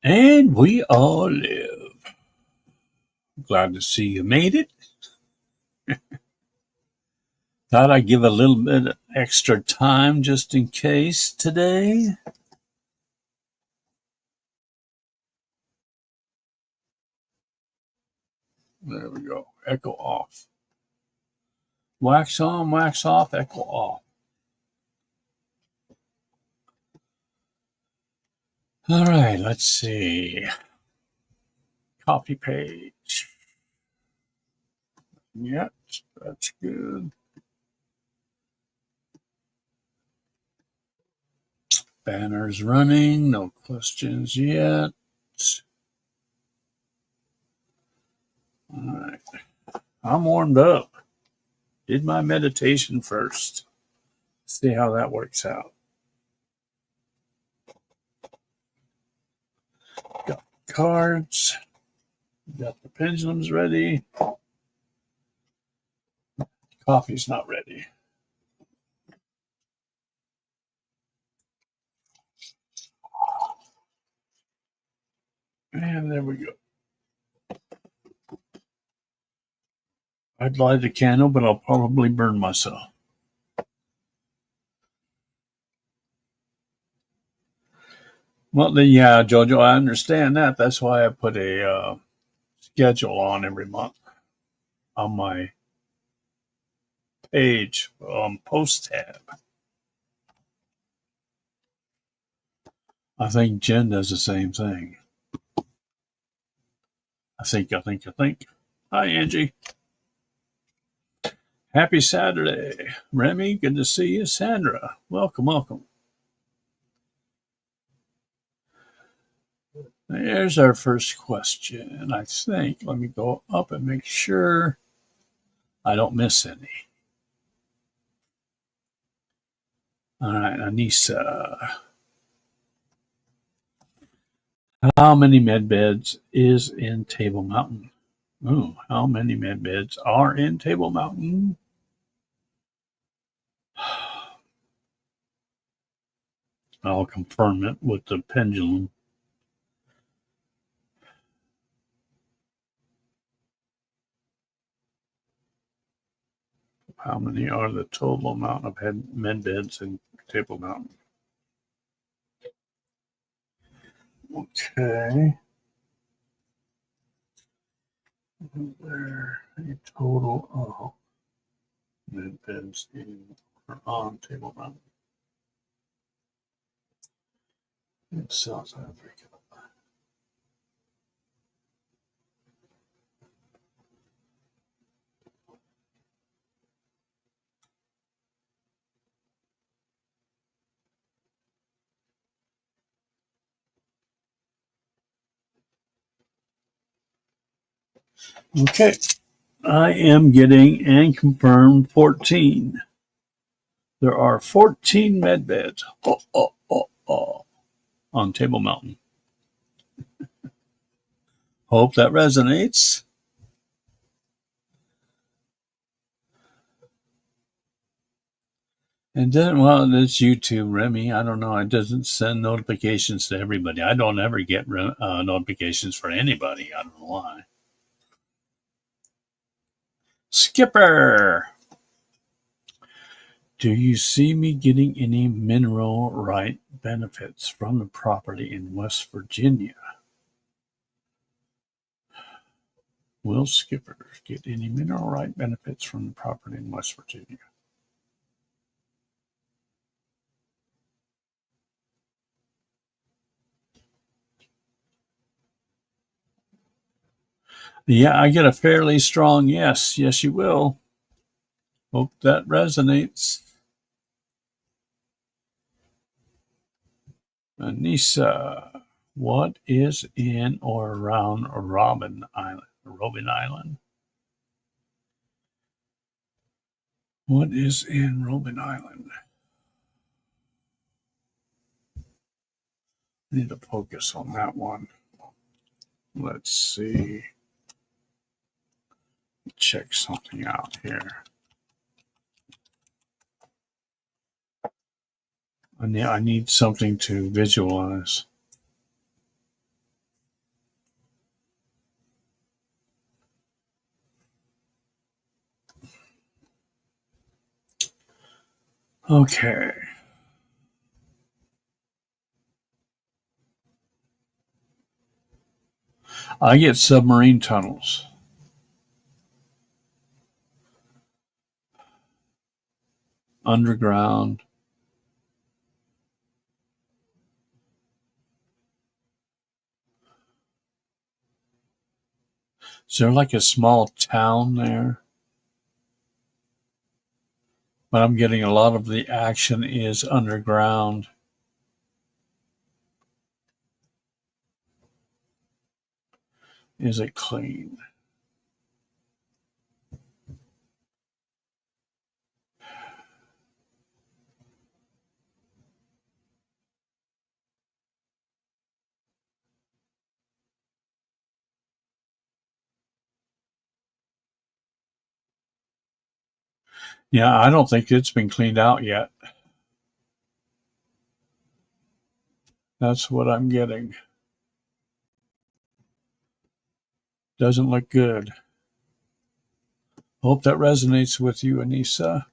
And we all live. Glad to see you made it. Thought I'd give a little bit of extra time just in case today. There we go. Echo off. Wax on, wax off, echo off. All right, let's see. Copy page. Yep, that's good. Banners running, no questions yet. All right, I'm warmed up. Did my meditation first. See how that works out. Got cards. Got the pendulums ready. Coffee's not ready. And there we go. I'd light a candle, but I'll probably burn myself. Well, then, yeah, Jojo, I understand that. That's why I put a schedule on every month on my page post tab. I think Jen does the same thing. I think. Hi, Angie. Happy Saturday. Remy, good to see you. Sandra, welcome, welcome. There's our first question, I think. Let me go up and make sure I don't miss any. All right, Anissa. How many med beds is in Table Mountain? Oh, how many med beds are in Table Mountain? I'll confirm it with the pendulum. How many are the total amount of med beds in Table Mountain? Okay. There a total of med beds in or on Table Mountain? In South Africa. Okay. I am getting and confirmed 14. There are 14 med beds on Table Mountain. Hope that resonates. And then, well, it's YouTube, Remy. I don't know. It doesn't send notifications to everybody. I don't ever get notifications for anybody. I don't know why. Skipper, do you see me getting any mineral right benefits from the property in West Virginia? Will Skipper get any mineral right benefits from the property in West Virginia? Yeah, I get a fairly strong yes. Yes, you will. Hope that resonates. Anissa, what is in or around Robben Island? Robben Island? What is in Robben Island? I need to focus on that one. Let's see. Check something out here. I need something to visualize. Okay. I get submarine tunnels. Underground. Is there like a small town there? But I'm getting a lot of the action is underground. Is it clean? Yeah, I don't think it's been cleaned out yet. That's what I'm getting. Doesn't look good. Hope that resonates with you, Anissa.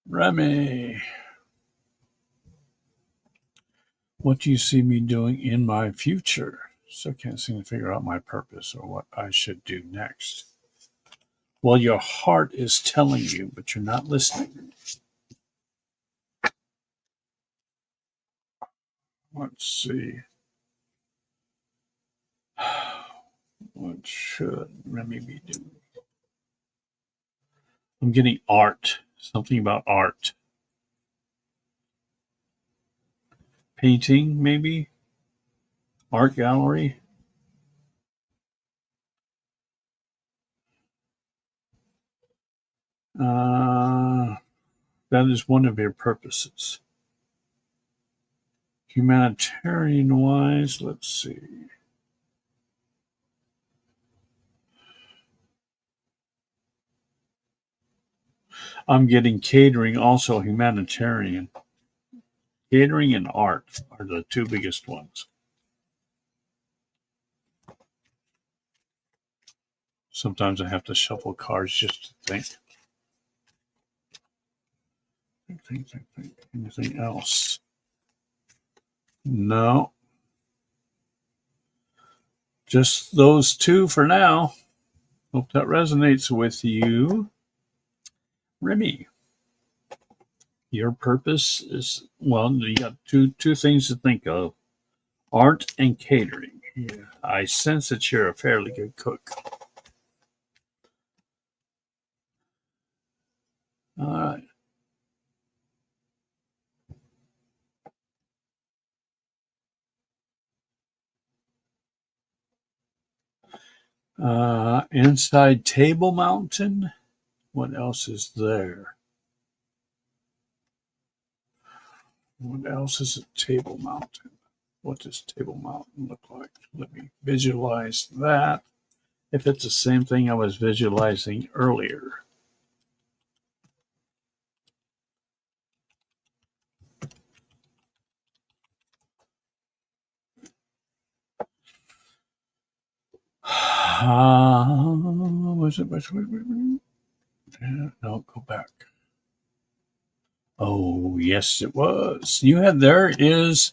Remy, what do you see me doing in my future? So can't seem to figure out my purpose or what I should do next. Well, your heart is telling you, but you're not listening. Let's see. What should Remy be doing? I'm getting art. Something about art. Painting, maybe? Art gallery? That is one of your purposes. Humanitarian wise, let's see. I'm getting catering, also humanitarian. Catering and art are the two biggest ones. Sometimes I have to shuffle cards just to think. Think. Anything else? No. Just those two for now. Hope that resonates with you. Remy, your purpose is, well, you got two things to think of. Art and catering. Yeah, I sense that you're a fairly good cook. All right. Inside Table Mountain. What else is there? What else is at Table Mountain? What does Table Mountain look like? Let me visualize that. If it's the same thing I was visualizing earlier. Was it? No, go back. Oh, yes, it was. There is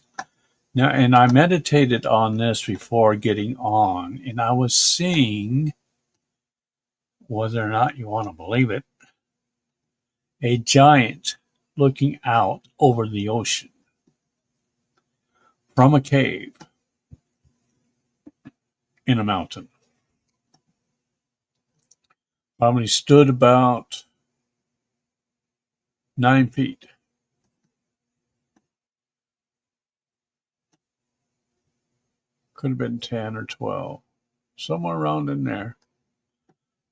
now, and I meditated on this before getting on, and I was seeing, whether or not you want to believe it, a giant looking out over the ocean from a cave in a mountain. Probably stood about 9 feet. Could have been 10 or 12, somewhere around in there.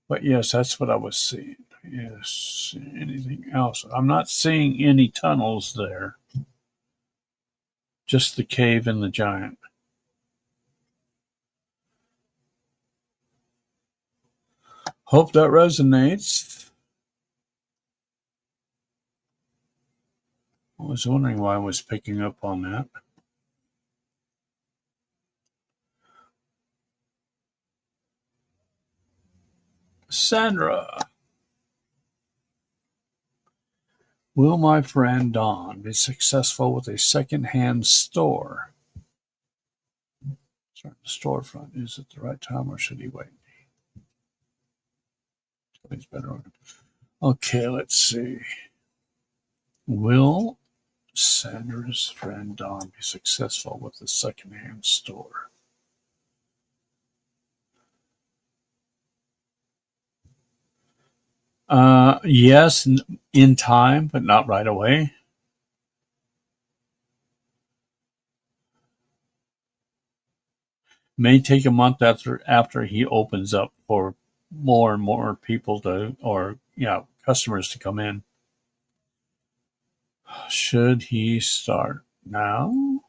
But yes, that's what I was seeing. Yes. Anything else? I'm not seeing any tunnels there. Just the cave and the giant. Hope that resonates. I was wondering why I was picking up on that. Sandra. Will my friend Don be successful with a second-hand store? Start the storefront. Is it the right time or should he wait? He's better. Okay, let's see. Will Sandra's friend Don be successful with a second-hand store? Yes, in time, but not right away. May take a month after he opens up for more and more people customers to come in. Should he start now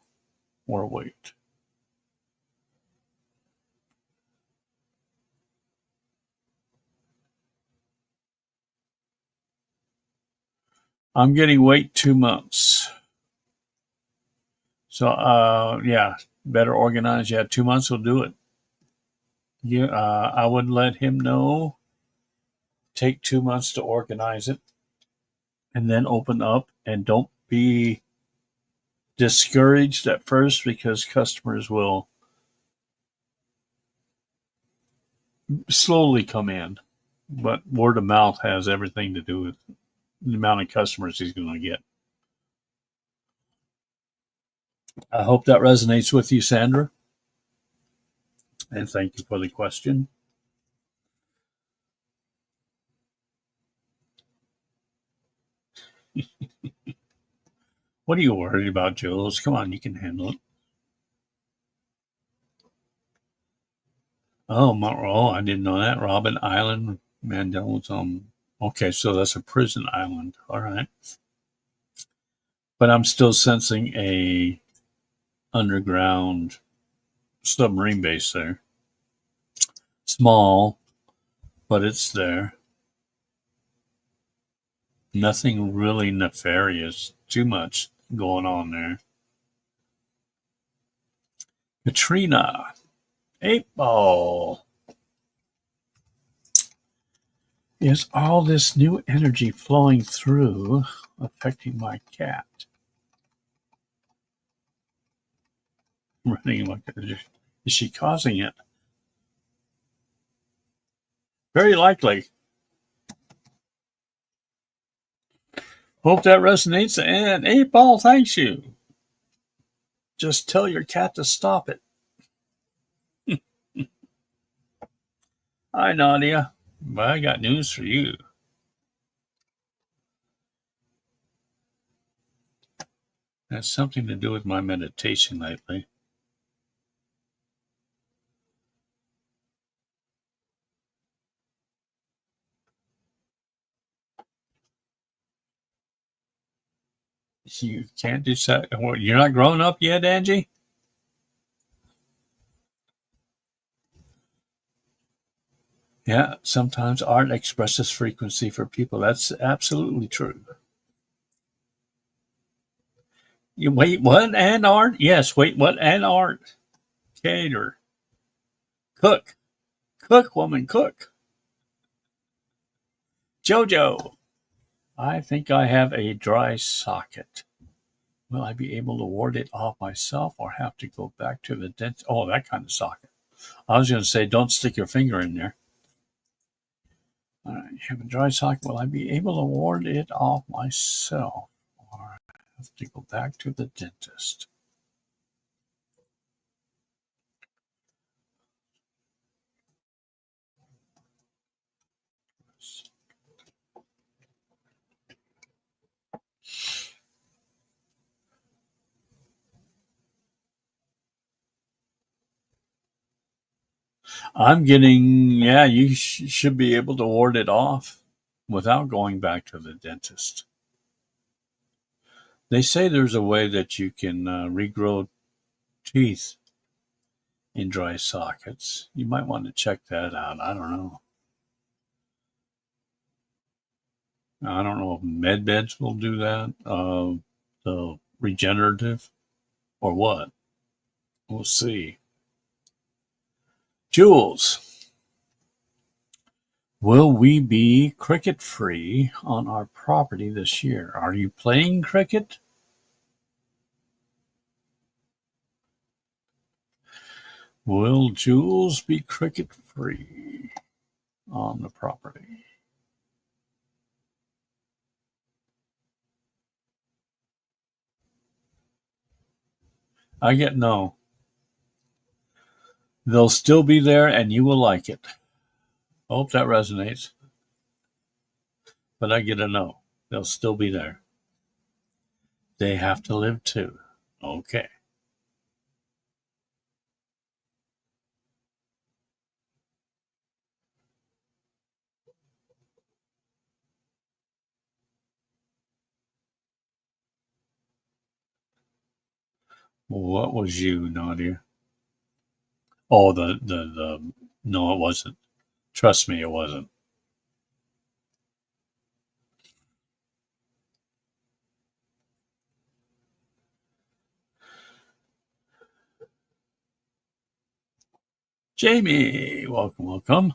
or wait? I'm getting wait 2 months. So, better organize. Yeah, 2 months will do it. Yeah, I would let him know. Take 2 months to organize it and then open up, and don't be discouraged at first because customers will slowly come in. But word of mouth has everything to do with the amount of customers he's going to get. I hope that resonates with you, Sandra. And thank you for the question. What are you worried about, Jules? Come on, you can handle it. Oh, I didn't know that. Robin Island, Mandela's okay, so that's a prison island. All right. But I'm still sensing a underground submarine base there. Small, but it's there. Nothing really nefarious. Too much going on there. Katrina. 8-ball. Is all this new energy flowing through affecting my cat? Running like is she causing it? Very likely. Hope that resonates. And 8-ball, thanks you. Just tell your cat to stop it. Hi, Nadia. Well, I got news for you. That's something to do with my meditation lately. You can't decide. You're not grown up yet, Angie? Yeah, sometimes art expresses frequency for people. That's absolutely true. You wait, what? And art? Yes, wait, what? And art. Cater. Cook. Cook, woman, cook. Jojo. I think I have a dry socket. Will I be able to ward it off myself or have to go back to the dentist? Oh, that kind of socket. I was going to say, don't stick your finger in there. All right, you have a dry socket. Will I be able to ward it off myself or have to go back to the dentist? I'm getting, yeah, you should be able to ward it off without going back to the dentist. They say there's a way that you can regrow teeth in dry sockets. You might want to check that out. I don't know. I don't know if med beds will do that, the regenerative, or what. We'll see. Jules, Will we be cricket free on our property this year? Are you playing cricket? Will Jules be cricket free on the property? I get no. They'll still be there and you will like it. I hope that resonates. But I get a no. They'll still be there. They have to live too. Okay. What was you, Nadia? Oh, the no, it wasn't. Trust me, it wasn't. Jamie, welcome, welcome.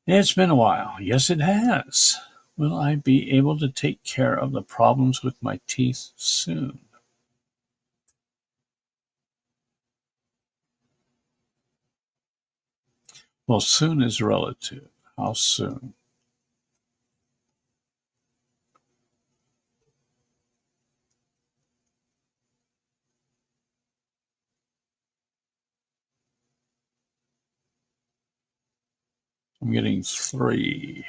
It's been a while. Yes, it has. Will I be able to take care of the problems with my teeth soon? Well, soon is relative. How soon? I'm getting 3.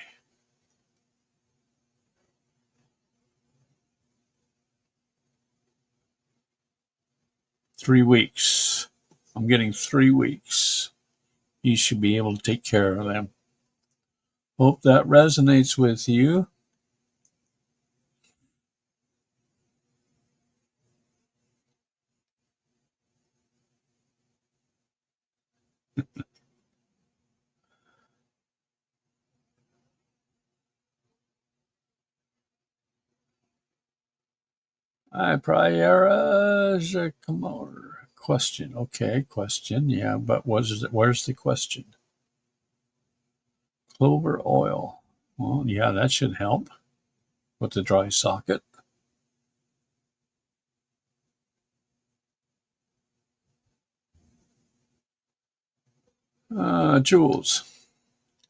3 weeks. I'm getting 3 weeks. You should be able to take care of them. Hope that resonates with you. Hi, Priera. Come on. Question. Okay, question. Yeah, but where's the question? Clover oil. Well, yeah, that should help with the dry socket. Jules,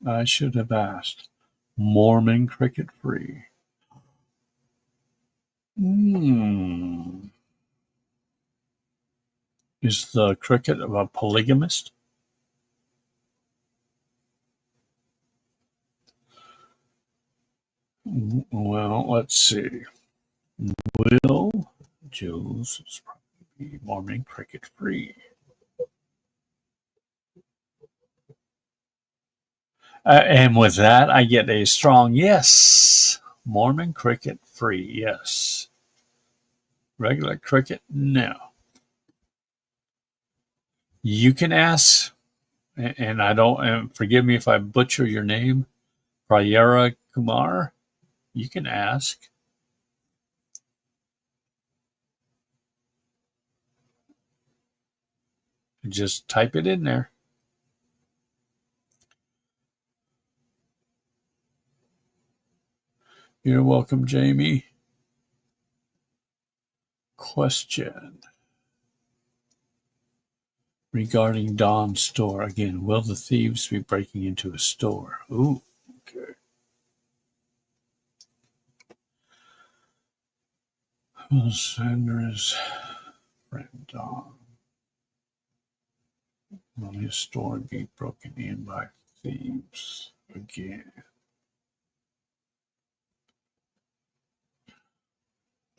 I should have asked. Mormon cricket free. Is the cricket a polygamist? Well, let's see. Will Jules is probably Mormon cricket free? And with that, I get a strong yes. Mormon cricket free, yes. Regular cricket, no. You can ask, and I don't, and forgive me if I butcher your name, Prayera Kumar. You can ask. Just type it in there. You're welcome, Jamie. Question regarding Dawn's store. Again, will the thieves be breaking into a store? Ooh, okay. Will Sandra's friend Dawn, will his store be broken in by thieves again?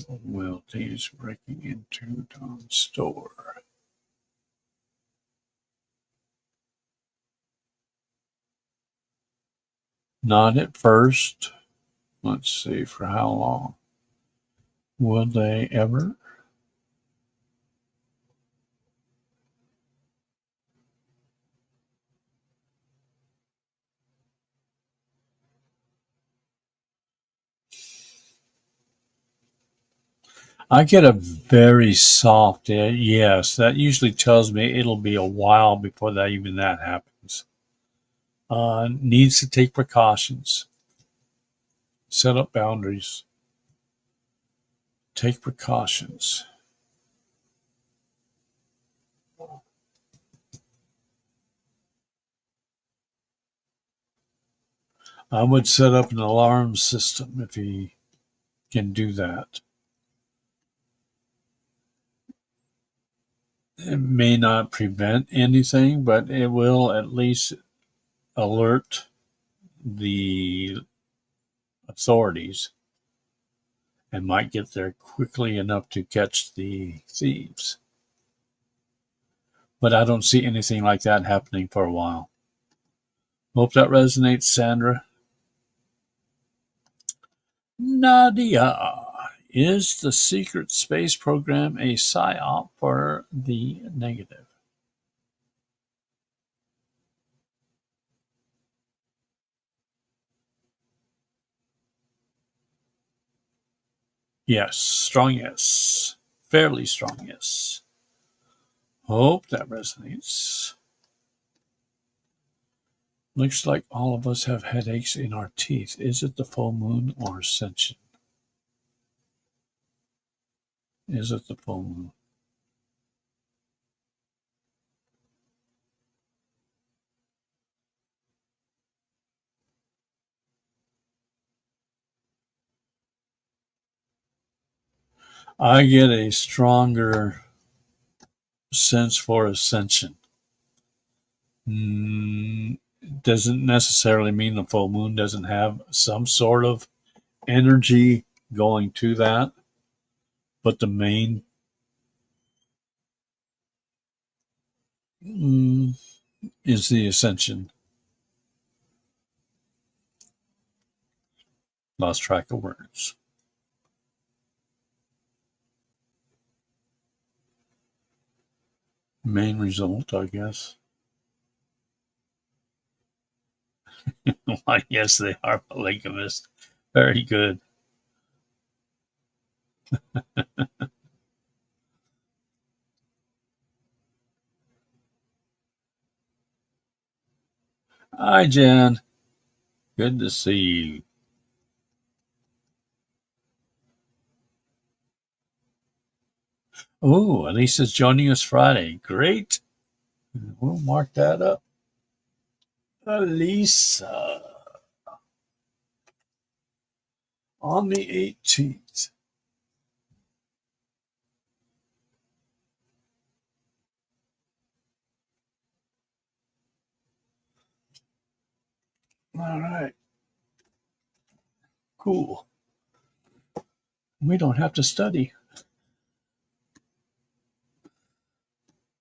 Will thieves breaking into Dawn's store? Not at first. Let's see, for how long? Will they ever? I get a very soft yes. That usually tells me it'll be a while before that happens. needs to take precautions, set up boundaries, take precautions. I would set up an alarm system if he can do that. It may not prevent anything, but it will at least alert the authorities and might get there quickly enough to catch the thieves. But I don't see anything like that happening for a while. Hope that resonates, Sandra. Nadia, is the secret space program a psyop for the negative? Yes, strong yes. Fairly strong yes. Hope that resonates. Looks like all of us have headaches in our teeth. Is it the full moon or ascension? Is it the full moon? I get a stronger sense for ascension. Doesn't necessarily mean the full moon doesn't have some sort of energy going to that, but the main is the ascension. Lost track of words. Main result, I guess. Why, yes, they are polygamist. Very good. Hi, Jen. Good to see you. Oh, Elisa's joining us Friday. Great. We'll mark that up. Elisa on the 18th. All right. Cool. We don't have to study.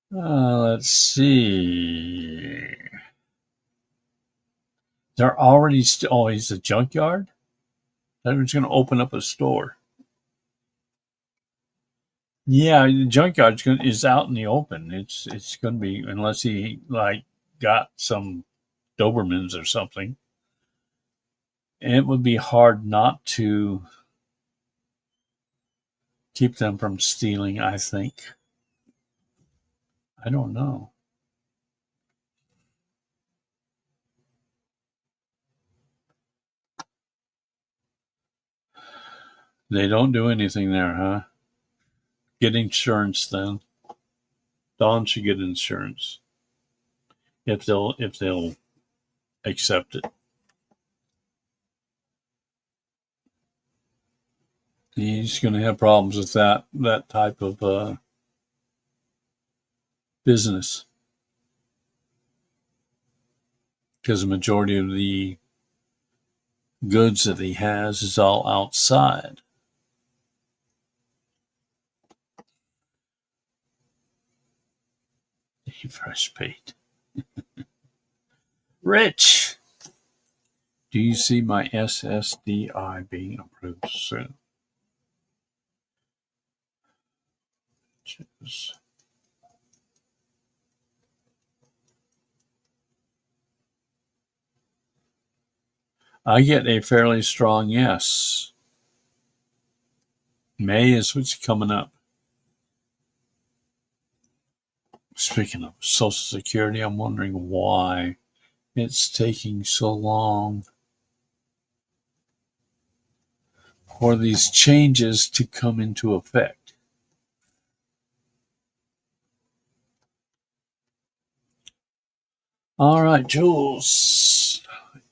Let's see. They're already oh, he's a junkyard? They're just going to open up a store. Yeah, the junkyard is out in the open. It's going to be, unless he like got some Dobermans or something. It would be hard not to keep them from stealing, I think. I don't know. They don't do anything there, huh? Get insurance then. Don should get insurance if they'll accept it. He's going to have problems with that type of business because the majority of the goods that he has is all outside. Fresh paint. Rich, do you see my SSDI being approved soon? I get a fairly strong yes. May is what's coming up. Speaking of Social Security, I'm wondering why it's taking so long for these changes to come into effect. All right, Jules.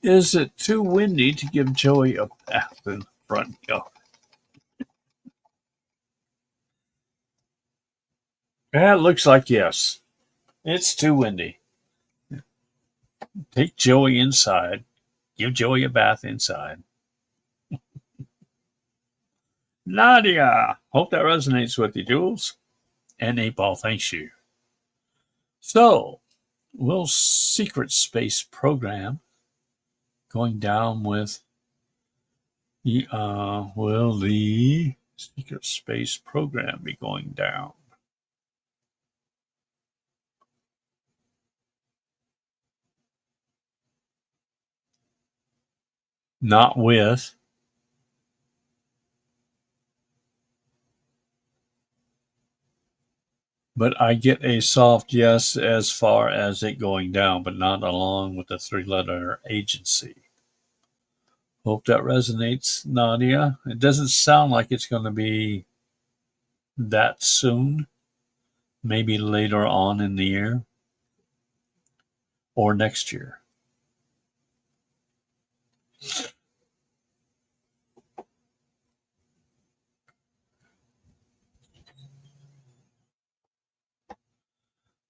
Is it too windy to give Joey a bath in the front yard? Yeah, it looks like yes. It's too windy. Take Joey inside. Give Joey a bath inside. Nadia. Hope that resonates with you, Jules. And 8-Ball, thanks you. So, will secret space program going down with will the secret space program be going down? Not with. But I get a soft yes as far as it going down, but not along with the 3-letter agency. Hope that resonates, Nadia. It doesn't sound like it's going to be that soon. Maybe later on in the year or next year.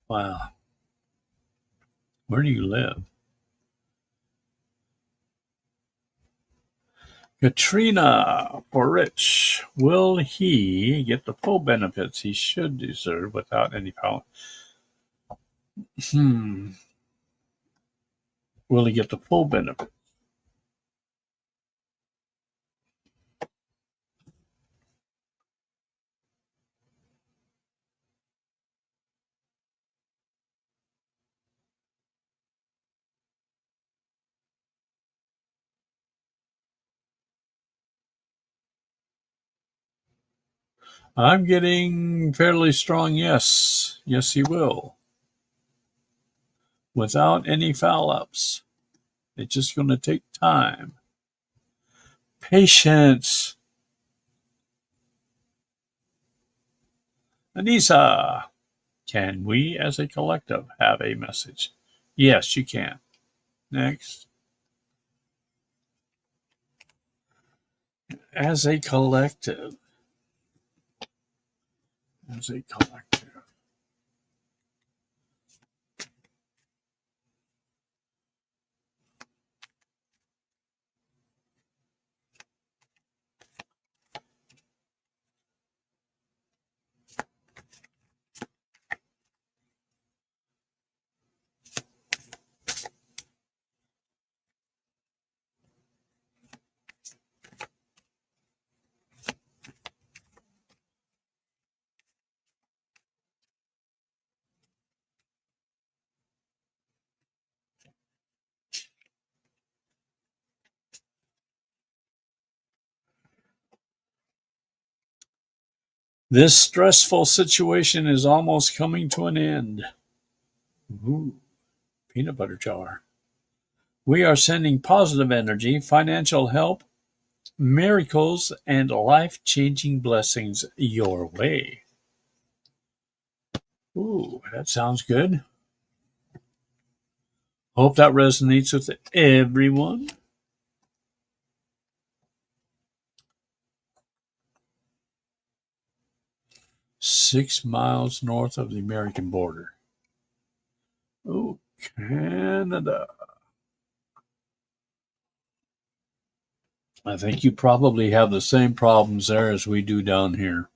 Wow. Where do you live? Katrina for Rich. Will he get the full benefits he should deserve without any power? Will he get the full benefit? I'm getting fairly strong yes. Yes, he will. Without any foul ups. It's just going to take time. Patience. Anissa, can we as a collective have a message? Yes, you can. Next. As a collective. As a collective. This stressful situation is almost coming to an end. Ooh, peanut butter jar. We are sending positive energy, financial help, miracles, and life-changing blessings your way. Ooh, that sounds good. Hope that resonates with everyone. Six miles north of the American border. Oh, Canada. I think you probably have the same problems there as we do down here.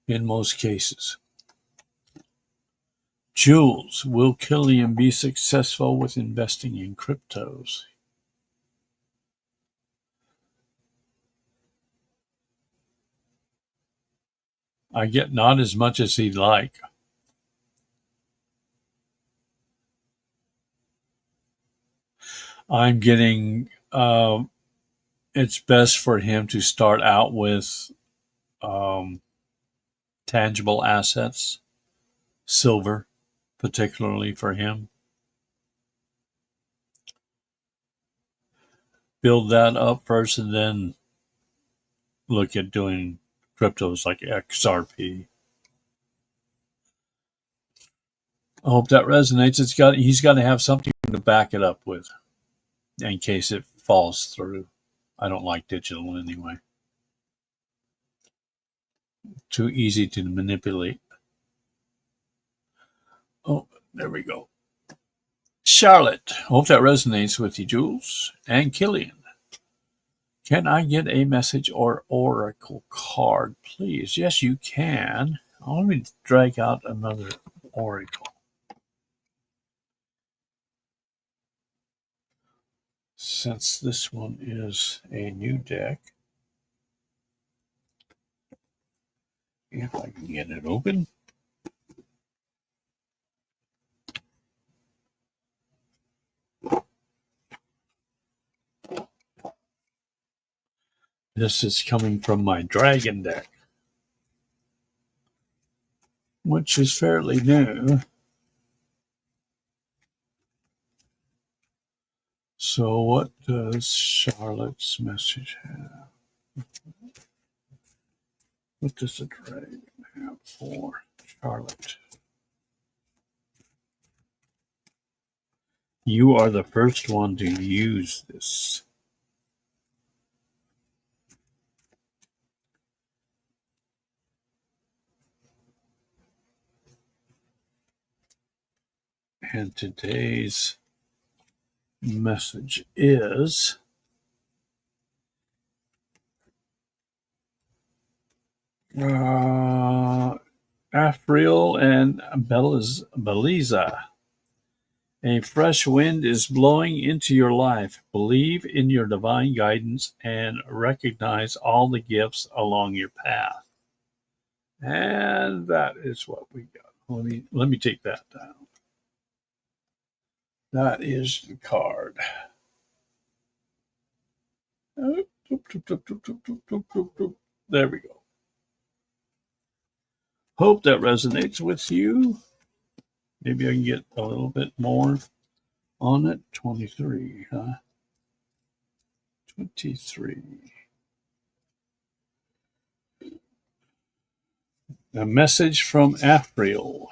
In most cases. Jules, will Killian be successful with investing in cryptos? I get not as much as he'd like. I'm getting it's best for him to start out with tangible assets, silver, particularly for him. Build that up first and then look at doing cryptos like XRP. I hope that resonates. He's got to have something to back it up with in case it falls through. I don't like digital anyway. Too easy to manipulate. Oh, there we go. Charlotte, hope that resonates with you, Jules. And Killian. Can I get a message or oracle card, please? Yes, you can. Let me drag out another oracle. Since this one is a new deck, if I can get it open. This is coming from my dragon deck, which is fairly new. So what does Charlotte's message have? What does the dragon have for Charlotte? You are the first one to use this. And today's message is Afriel and Beliza. A fresh wind is blowing into your life. Believe in your divine guidance and recognize all the gifts along your path. And that is what we got. Let me take that down. That is the card. There we go. Hope that resonates with you. Maybe I can get a little bit more on it. 23, huh? 23. A message from Afriel.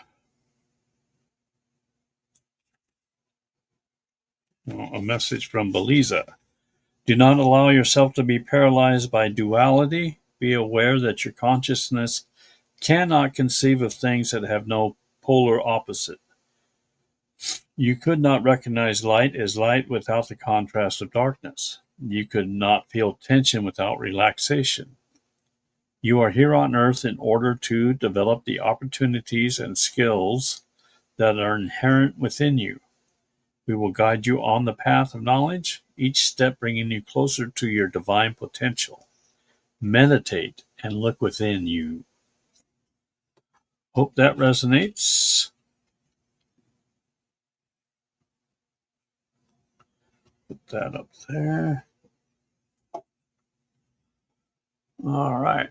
A message from Beliza. Do not allow yourself to be paralyzed by duality. Be aware that your consciousness cannot conceive of things that have no polar opposite. You could not recognize light as light without the contrast of darkness. You could not feel tension without relaxation. You are here on earth in order to develop the opportunities and skills that are inherent within you. We will guide you on the path of knowledge, each step bringing you closer to your divine potential. Meditate and look within you. Hope that resonates. Put that up there. All right.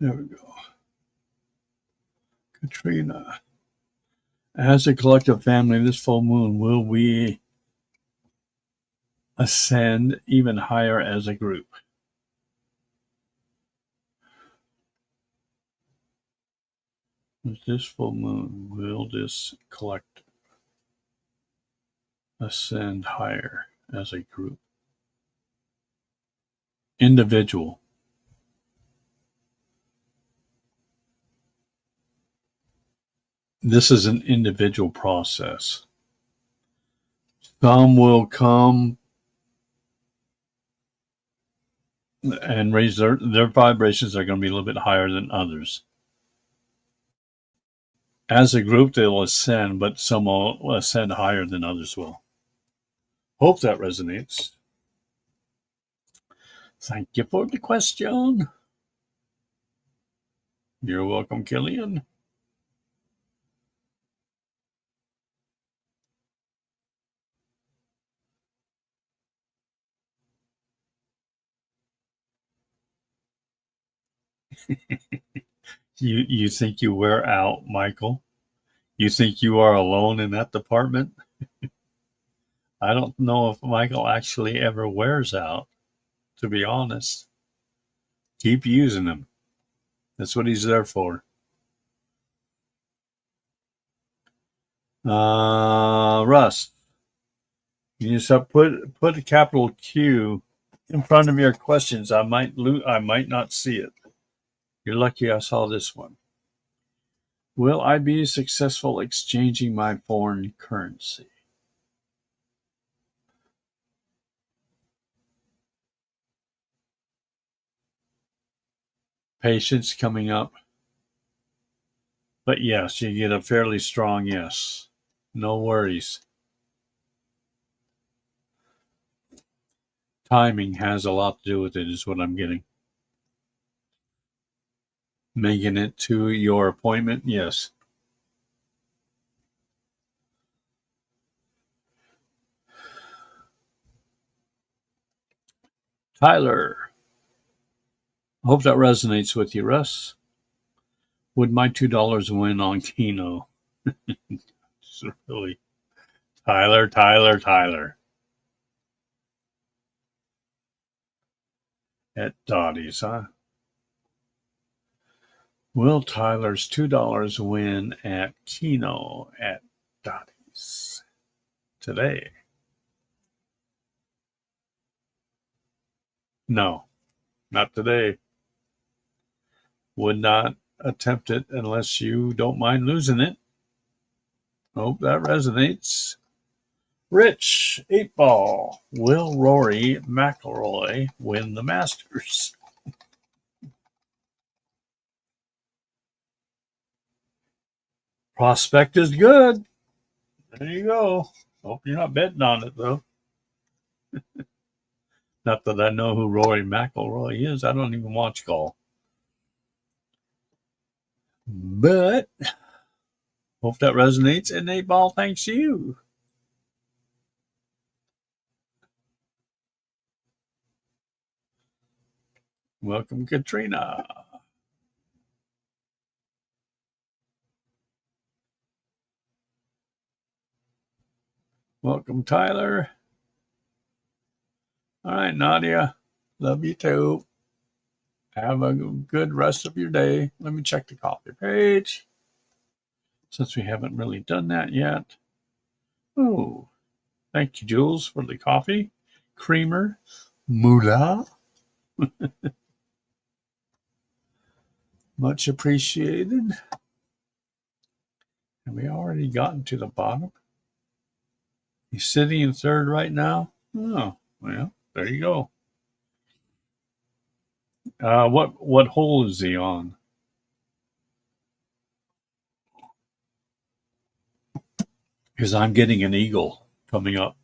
There we go. Katrina. As a collective family, this full moon, will we ascend even higher as a group? With this full moon, will this collective ascend higher as a group? Individual. This is an individual process. Some will come and raise their vibrations are going to be a little bit higher than others. As a group, they'll ascend, but some will ascend higher than others will. Hope that resonates. Thank you for the question. You're welcome, Killian. You think you wear out, Michael? You think you are alone in that department? I don't know if Michael actually ever wears out, to be honest. Keep using him. That's what he's there for. Russ, you just have put a capital Q in front of your questions. I might not see it. You're lucky I saw this one. Will I be successful exchanging my foreign currency? Patience coming up. But yes, you get a fairly strong yes. No worries. Timing has a lot to do with it, is what I'm getting. Making it to your appointment, yes. Tyler, hope that resonates with you, Russ. Would my $2 win on Keno? It's really Tyler. At Dottie's, huh? Will Tyler's $2 win at Keno at Dottie's today? No, not today. Would not attempt it unless you don't mind losing it. Hope that resonates. Rich, 8 ball. Will Rory McIlroy win the Masters? Prospect is good. There you go. Hope you're not betting on it, though. Not that I know who Rory McIlroy is. I don't even watch golf. But hope that resonates. And 8 ball, thanks to you. Welcome, Katrina. Welcome, Tyler. All right, Nadia. Love you too. Have a good rest of your day. Let me check the coffee page, since we haven't really done that yet. Oh, thank you, Jules, for the coffee. Creamer. Moolah. Much appreciated. Have we already gotten to the bottom? He's sitting in third right now. Oh, well, there you go. What hole is he on? Because I'm getting an eagle coming up,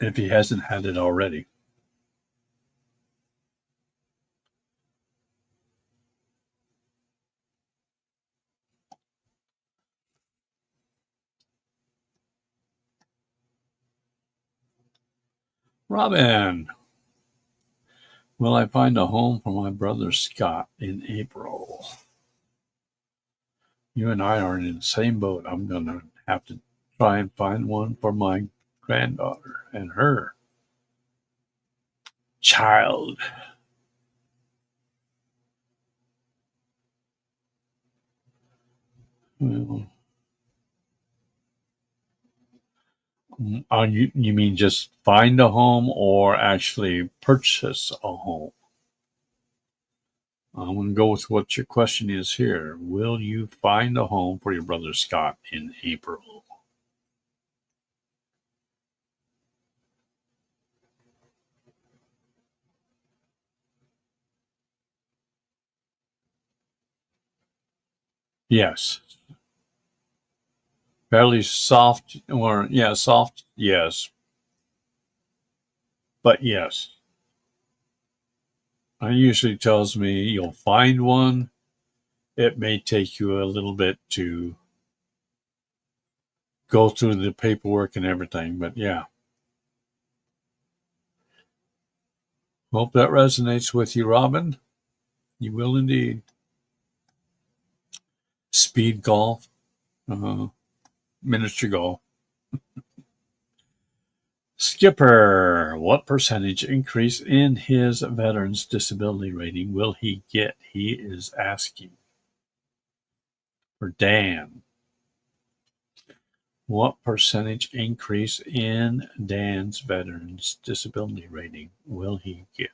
if he hasn't had it already. Robin, will I find a home for my brother Scott in April? You and I are in the same boat. I'm going to have to try and find one for my granddaughter and her child. Well, you mean just find a home or actually purchase a home? I'm going to go with what your question is here. Will you find a home for your brother Scott in April? Yes. Fairly soft, or yeah, soft, yes. But yes. It usually tells me you'll find one. It may take you a little bit to go through the paperwork and everything, but yeah. Hope that resonates with you, Robin. You will indeed. Speed golf, miniature golf. Skipper, what percentage increase in his veteran's disability rating will he get? He is asking. For Dan, what percentage increase in Dan's veteran's disability rating will he get?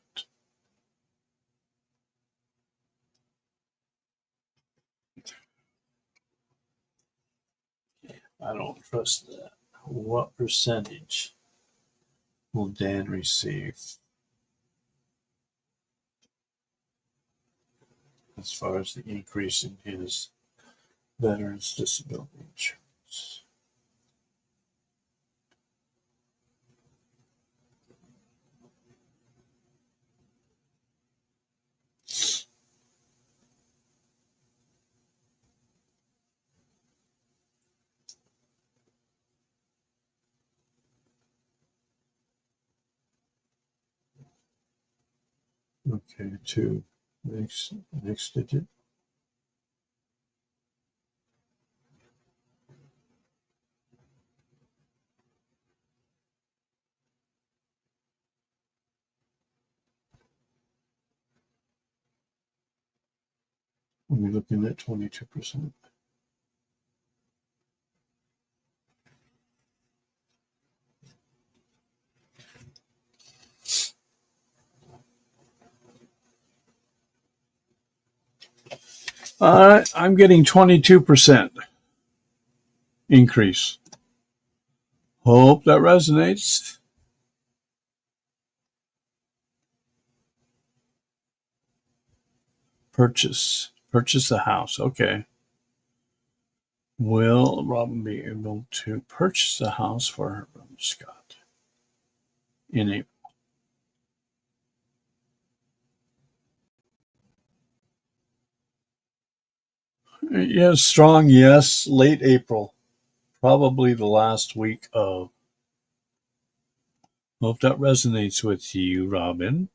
I don't trust that. What percentage will Dan receive as far as the increase in his veteran's disability insurance? Okay, 2. Next digit. We're looking at 22%. I'm getting 22% increase. Hope that resonates. Purchase a house. Okay. Will Robin be able to purchase a house for her brother Scott in April? Yes, strong yes. Late April. Probably the last week of. Hope that resonates with you, Robin.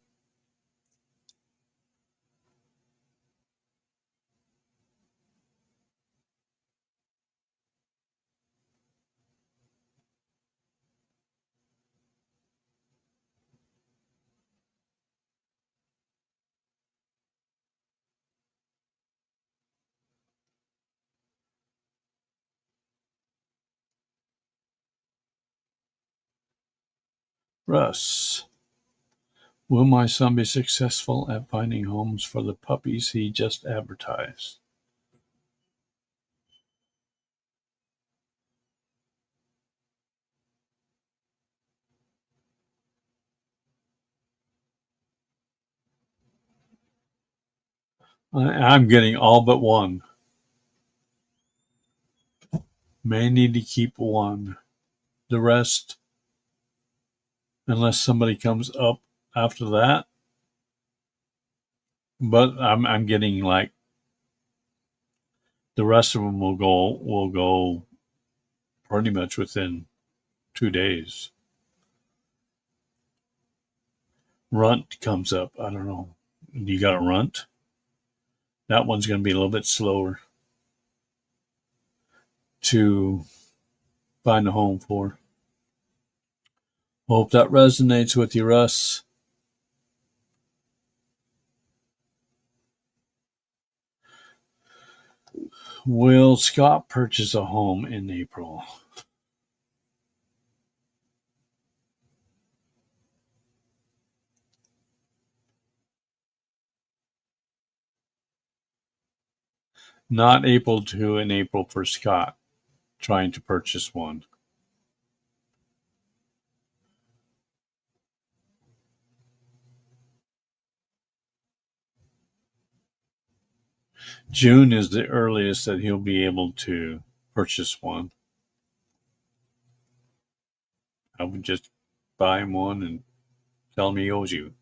Russ, will my son be successful at finding homes for the puppies he just advertised? I'm getting all but one. May need to keep one. The rest, unless somebody comes up after that. But I'm getting like the rest of them will go pretty much within 2 days. Runt comes up. I don't know. You got a runt? That one's going to be a little bit slower to find a home for. Hope that resonates with you, Russ. Will Scott purchase a home in April? Not able to in April for Scott, trying to purchase one. June is the earliest that he'll be able to purchase one. I would just buy him one and tell him he owes you.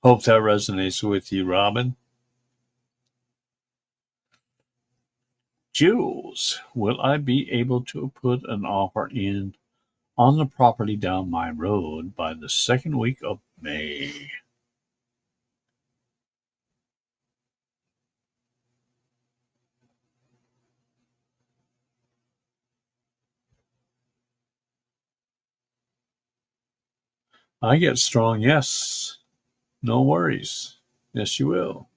Hope that resonates with you, Robin. Jules, will I be able to put an offer in on the property down my road by the second week of May. I get strong, yes. No worries. Yes, you will.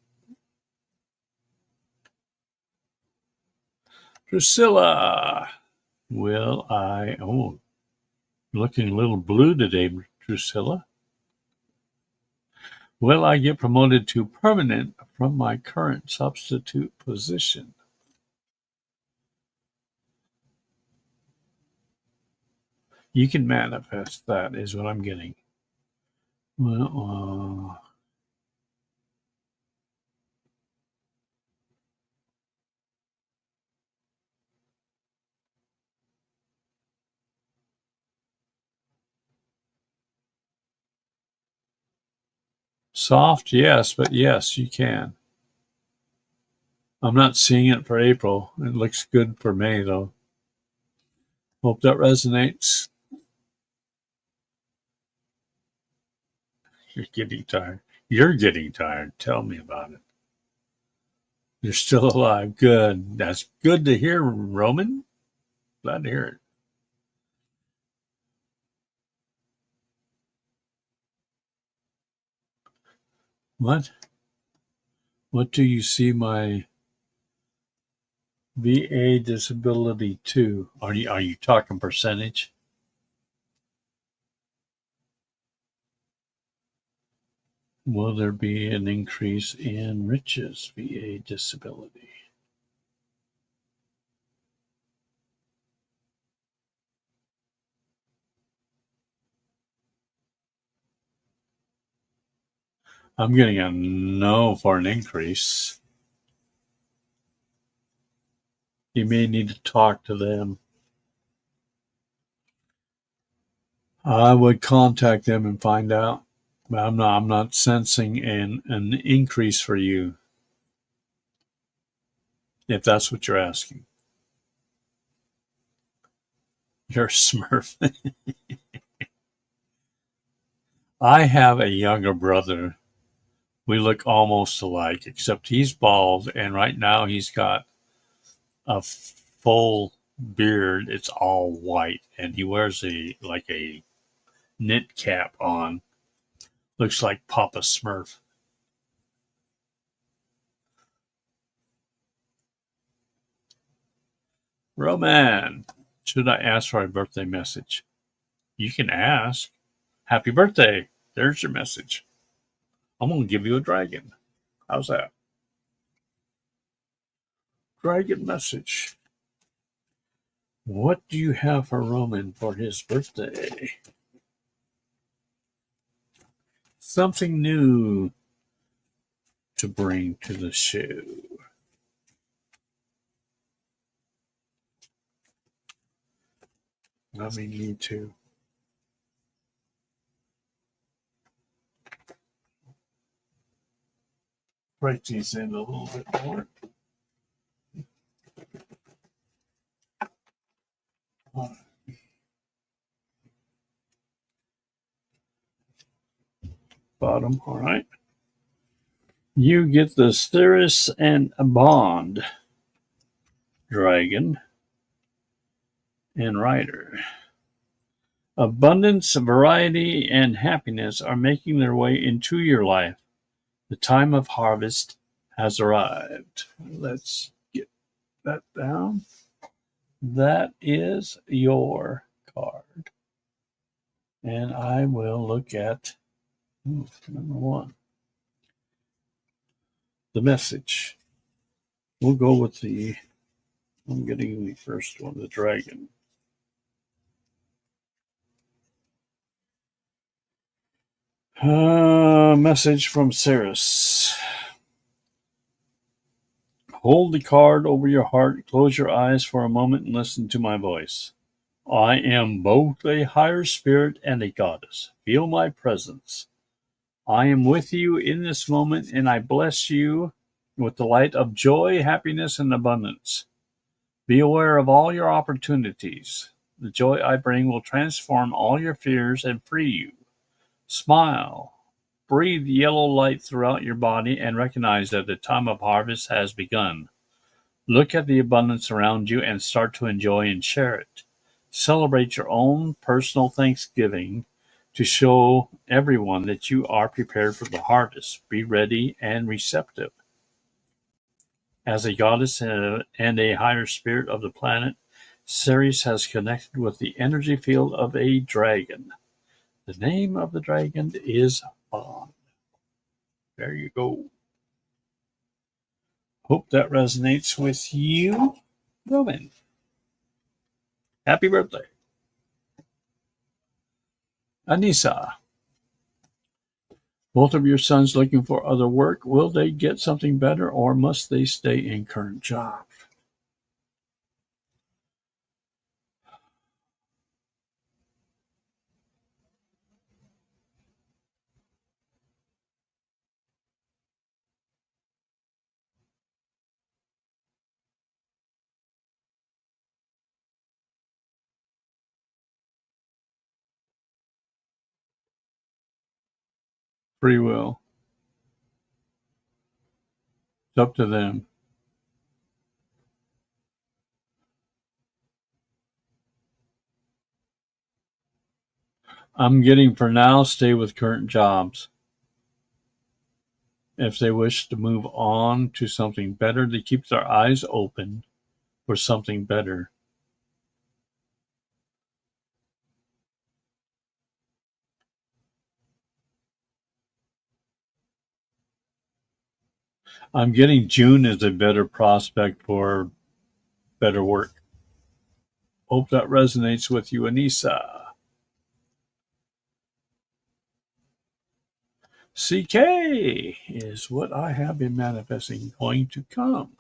Drusilla, will I... Oh, looking a little blue today, Drusilla. Will I get promoted to permanent from my current substitute position? You can manifest that, is what I'm getting. Well, soft, yes, but yes, you can. I'm not seeing it for April. It looks good for May, though. Hope that resonates. You're getting tired. You're getting tired. Tell me about it. You're still alive. Good. That's good to hear, Roman. Glad to hear it. What? What do you see my VA disability to? Are you talking percentage? Will there be an increase in Rich's VA disability? I'm getting a no for an increase. You may need to talk to them. I would contact them and find out. But I'm not sensing an increase for you, if that's what you're asking. You're a Smurf. I have a younger brother. We look almost alike, except he's bald, and right now he's got a full beard. It's all white, and he wears a knit cap on. Looks like Papa Smurf. Roman, should I ask for a birthday message? You can ask. Happy birthday. There's your message. I'm going to give you a dragon. How's that? Dragon message. What do you have for Roman for his birthday? Something new to bring to the show. I mean, you too. Break these in a little bit more. Bottom, all right. You get the Cirrus and a Bond dragon and rider. Abundance, variety, and happiness are making their way into your life. The time of harvest has arrived. Let's get that down. That is your card. And I will look at number one. The message. We'll go with I'm getting the first one, the dragon. Message from Cirrus. Hold the card over your heart, close your eyes for a moment, and listen to my voice. I am both a higher spirit and a goddess. Feel my presence. I am with you in this moment, and I bless you with the light of joy, happiness, and abundance. Be aware of all your opportunities. The joy I bring will transform all your fears and free you. Smile. Breathe yellow light throughout your body and recognize that the time of harvest has begun. Look at the abundance around you and start to enjoy and share it. Celebrate your own personal Thanksgiving to show everyone that you are prepared for the harvest. Be ready and receptive. As a goddess and a higher spirit of the planet, Ceres has connected with the energy field of a dragon. The name of the dragon is Bond. There you go. Hope that resonates with you, Roman. Happy birthday. Anissa. Both of your sons looking for other work. Will they get something better or must they stay in current job? Free will. It's up to them. I'm getting for now, stay with current jobs. If they wish to move on to something better, they keep their eyes open for something better. I'm getting June as a better prospect for better work. Hope that resonates with you, Anissa. CK is what I have been manifesting going to come.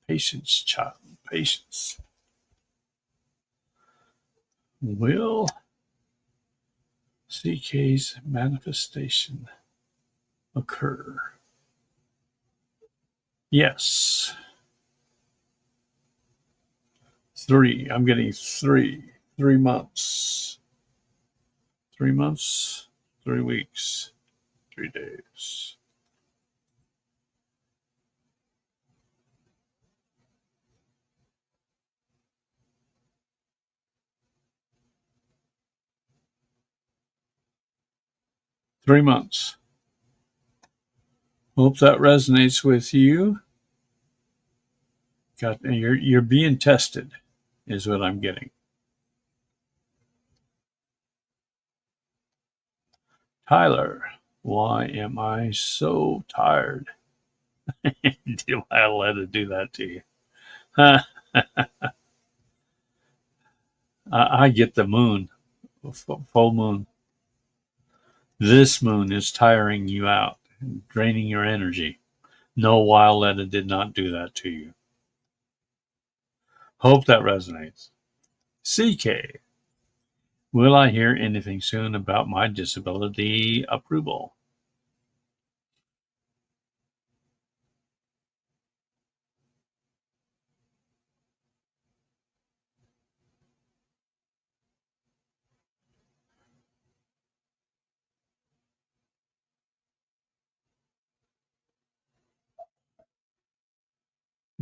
Patience, child, patience. Will CK's manifestation occur? Yes. 3. I'm getting 3. 3 months. 3 months, 3 weeks, 3 days. Three months. Hope that resonates with you. You're being tested, is what I'm getting. Tyler, why am I so tired? Do I let it do that to you? I get the moon, full moon. This moon is tiring you out, draining your energy. No, Violetta did not do that to you. Hope that resonates. CK, will I hear anything soon about my disability approval?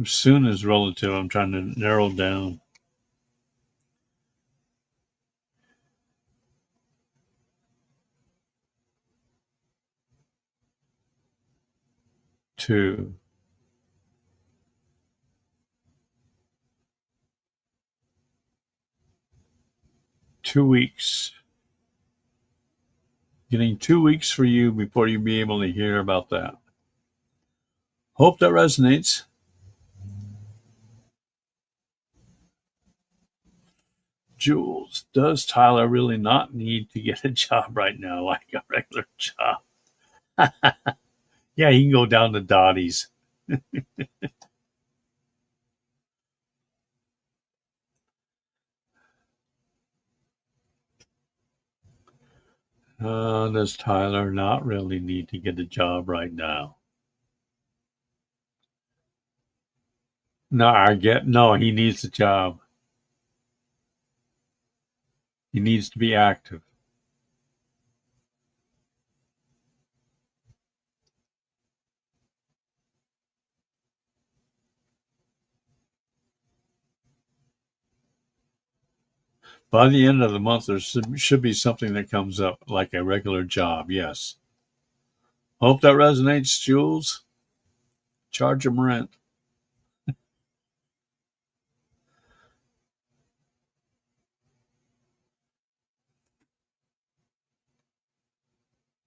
Soon is relative. I'm trying to narrow down. 2. 2 weeks. Getting 2 weeks for you before you be able to hear about that. Hope that resonates. Jules, does Tyler really not need to get a job right now, like a regular job? Yeah, he can go down to Dottie's. Does Tyler not really need to get a job right now? No, he needs a job. He needs to be active. By the end of the month, there should be something that comes up like a regular job. Yes. Hope that resonates, Jules. Charge them rent.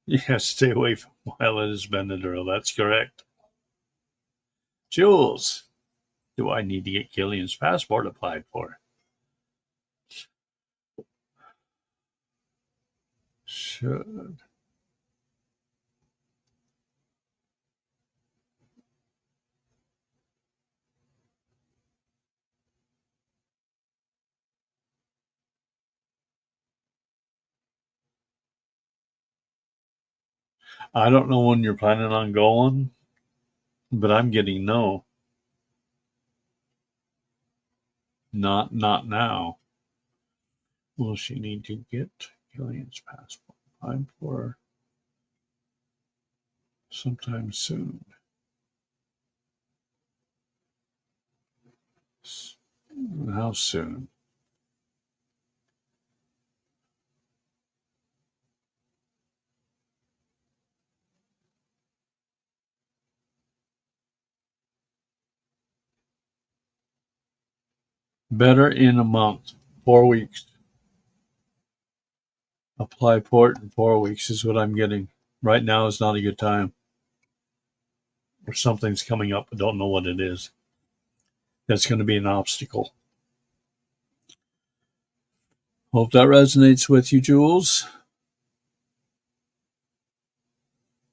Yes, stay away from while it is Benadryl. That's correct. Jules, do I need to get Killian's passport applied for? Should. I don't know when you're planning on going, but I'm getting no. Not now. Will she need to get Killian's passport applied for sometime soon? How soon? Better in a month. 4 weeks. Apply for it in 4 weeks is what I'm getting. Right now is not a good time. Or something's coming up. I don't know what it is. That's going to be an obstacle. Hope that resonates with you, Jules.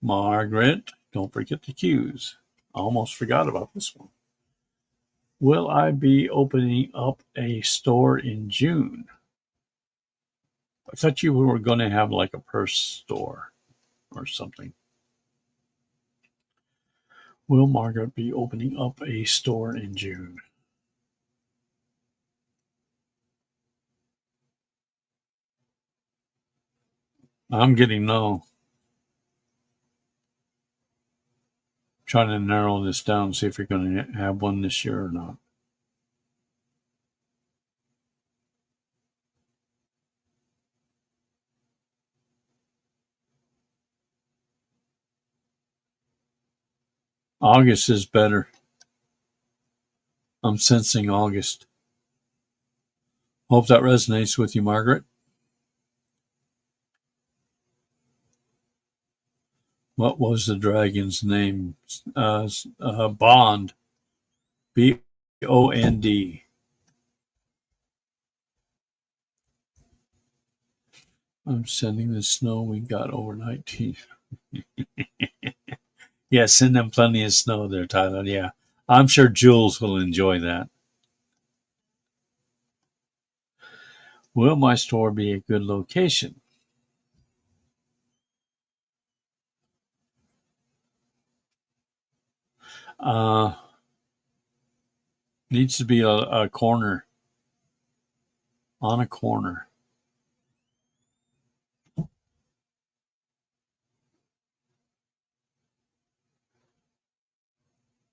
Margaret, don't forget the cues. Almost forgot about this one. Will I be opening up a store in June? I thought you were going to have like a purse store or something. Will Margaret be opening up a store in June? I'm getting no. Trying to narrow this down, see if you're going to have one this year or not. August is better. I'm sensing August. Hope that resonates with you, Margaret. What was the dragon's name? Bond. Bond. I'm sending the snow we got overnight. Yeah, send them plenty of snow there, Tyler. Yeah. I'm sure Jules will enjoy that. Will my store be a good location? Uh, needs to be a corner, on a corner.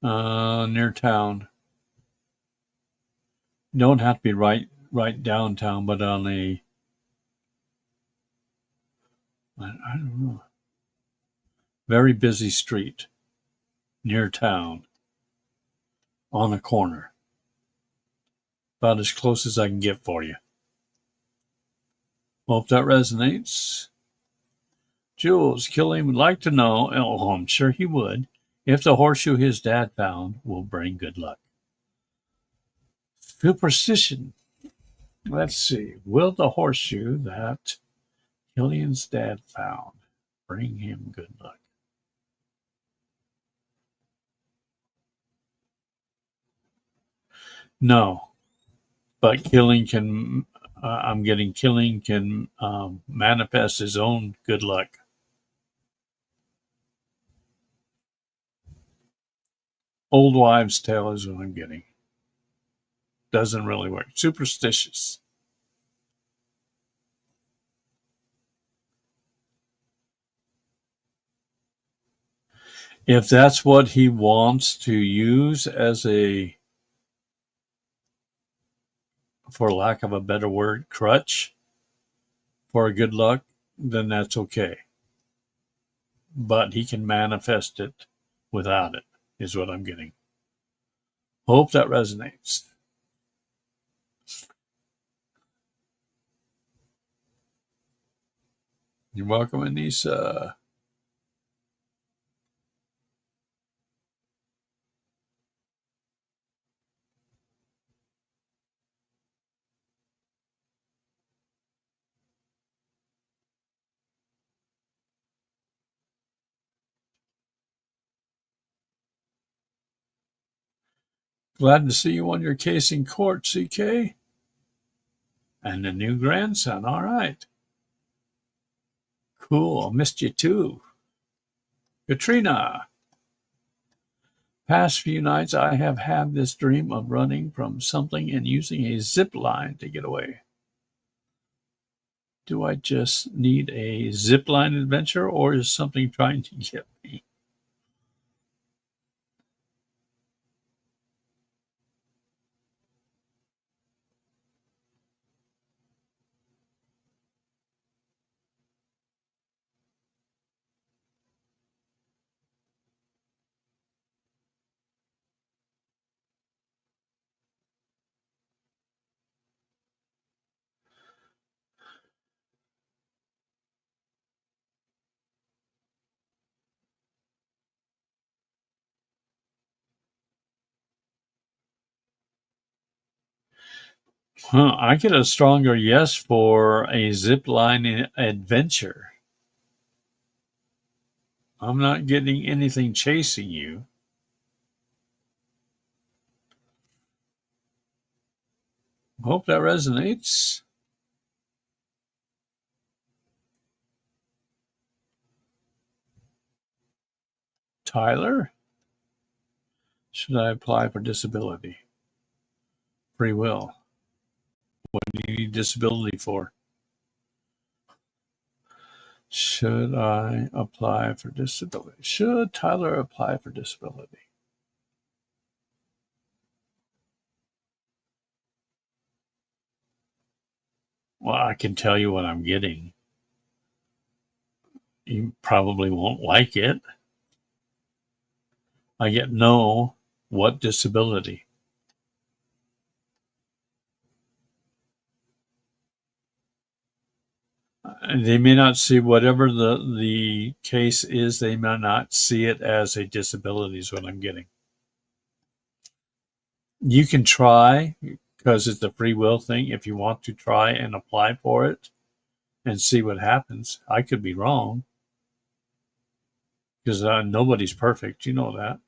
Near town. Don't have to be right downtown, but on I don't know, very busy street near town, on a corner. About as close as I can get for you. Hope that resonates. Jules, Killian would like to know, oh, I'm sure he would, if the horseshoe his dad found will bring good luck. Superstition. Let's see. Will the horseshoe that Killian's dad found bring him good luck? No, but Killian can. I'm getting Killian can manifest his own good luck. Old wives' tale is what I'm getting. Doesn't really work. Superstitious. If that's what he wants to use as a, for lack of a better word, crutch for good luck, then that's okay. But he can manifest it without it, is what I'm getting. Hope that resonates. You're welcome, Anissa. Glad to see you on your case in court, CK. And the new grandson. All right. Cool. Missed you too. Katrina. Past few nights I have had this dream of running from something and using a zip line to get away. Do I just need a zip line adventure, or is something trying to get me? I get a stronger yes for a zip line adventure. I'm not getting anything chasing you. Hope that resonates. Tyler, should I apply for disability? Free will. What do you need disability for? Should I apply for disability? Should Tyler apply for disability? Well, I can tell you what I'm getting. You probably won't like it. I get no. What disability? They may not see whatever the case is. They may not see it as a disability. Is what I'm getting. You can try, because it's a free will thing. If you want to try and apply for it and see what happens, I could be wrong, because nobody's perfect. You know that.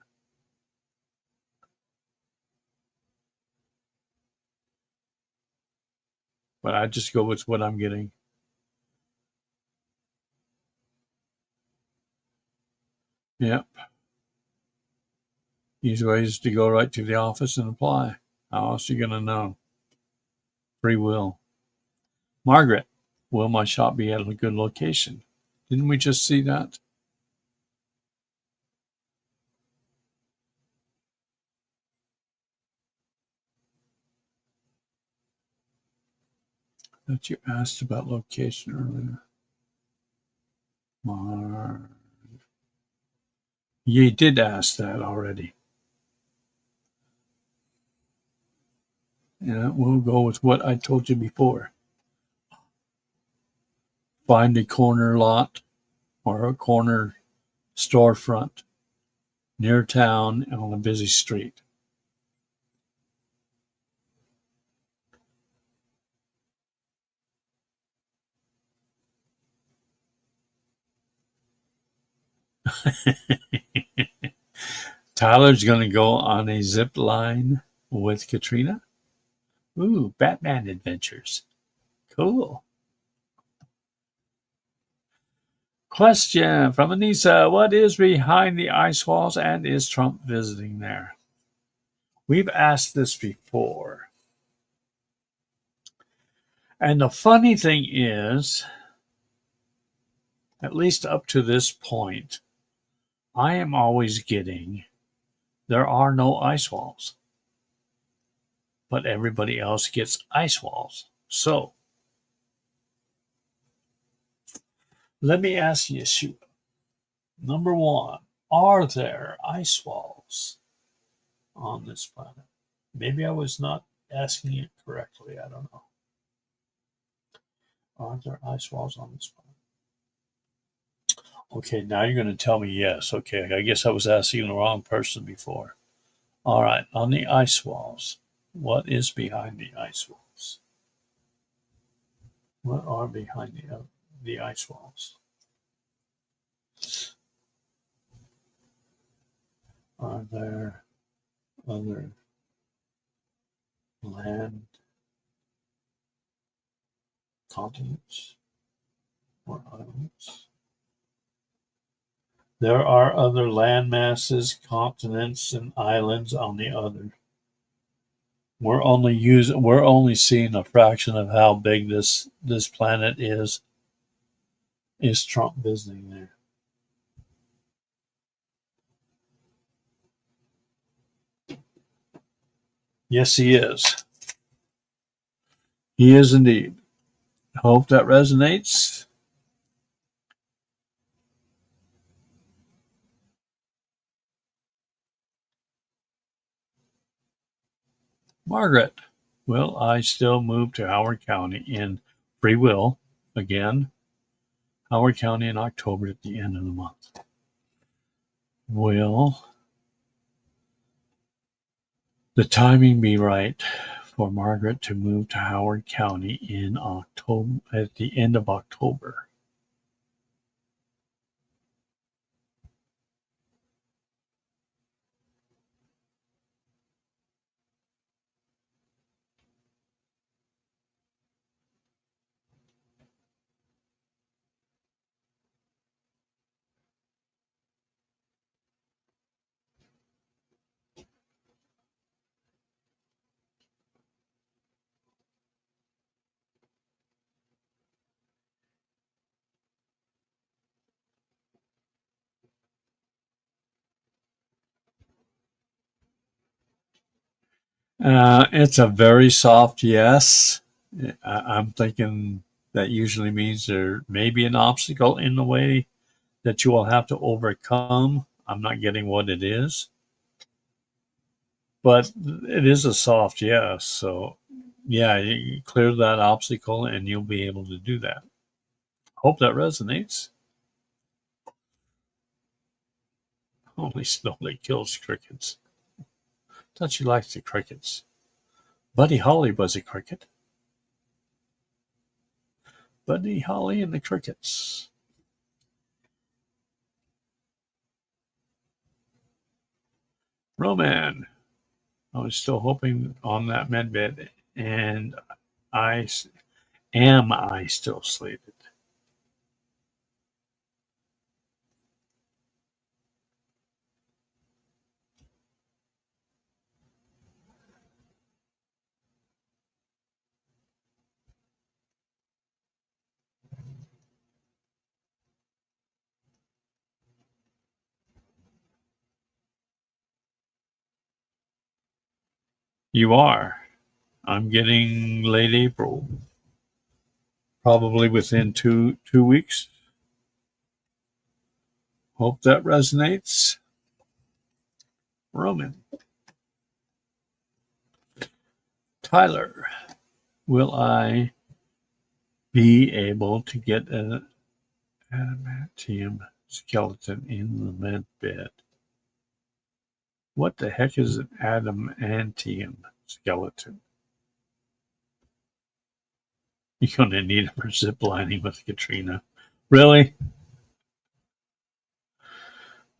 But I just go with what I'm getting. Yep. Easy way is to go right to the office and apply. How else are you going to know? Free will. Margaret, will my shop be at a good location? Didn't we just see that? That you asked about location earlier. You did ask that already. Yeah, we'll go with what I told you before. Find a corner lot or a corner storefront near town and on a busy street. Tyler's going to go on a zip line with Katrina. Ooh, Batman adventures. Cool. Question from Anissa. What is behind the ice walls, and is Trump visiting there? We've asked this before. And the funny thing is, at least up to this point, I am always getting there are no ice walls, but everybody else gets ice walls. So let me ask you, Yeshua. Number one, are there ice walls on this planet? Maybe I was not asking it correctly. I don't know. Are there ice walls on this planet? Okay, now you're going to tell me yes. Okay, I guess I was asking the wrong person before. All right, on the ice walls, what is behind the ice walls? What are behind the ice walls? Are there other land continents or islands? There are other land masses, continents, and islands on the other. We're only seeing a fraction of how big this planet is. Is Trump visiting there? Yes, he is. He is indeed. Hope that resonates. Margaret, will I still move to Howard County in free will again? Howard County in October at the end of the month. Will the timing be right for Margaret to move to Howard County in October at the end of October? It's a very soft yes. I'm thinking that usually means there may be an obstacle in the way that you will have to overcome. I'm not getting what it is, but it is a soft yes. So, yeah, you clear that obstacle and you'll be able to do that. Hope that resonates. Only snow that kills crickets. Thought you liked the crickets. Buddy Holly was a cricket. Buddy Holly and the crickets. Roman, I was still hoping on that med bed, and I am I still slated? You are. I'm getting late April, probably within two weeks. Hope that resonates. Roman, Tyler, will I be able to get an adamantium skeleton in the med bed? What the heck is an adamantium skeleton? You're going to need it for zip lining with Katrina. Really?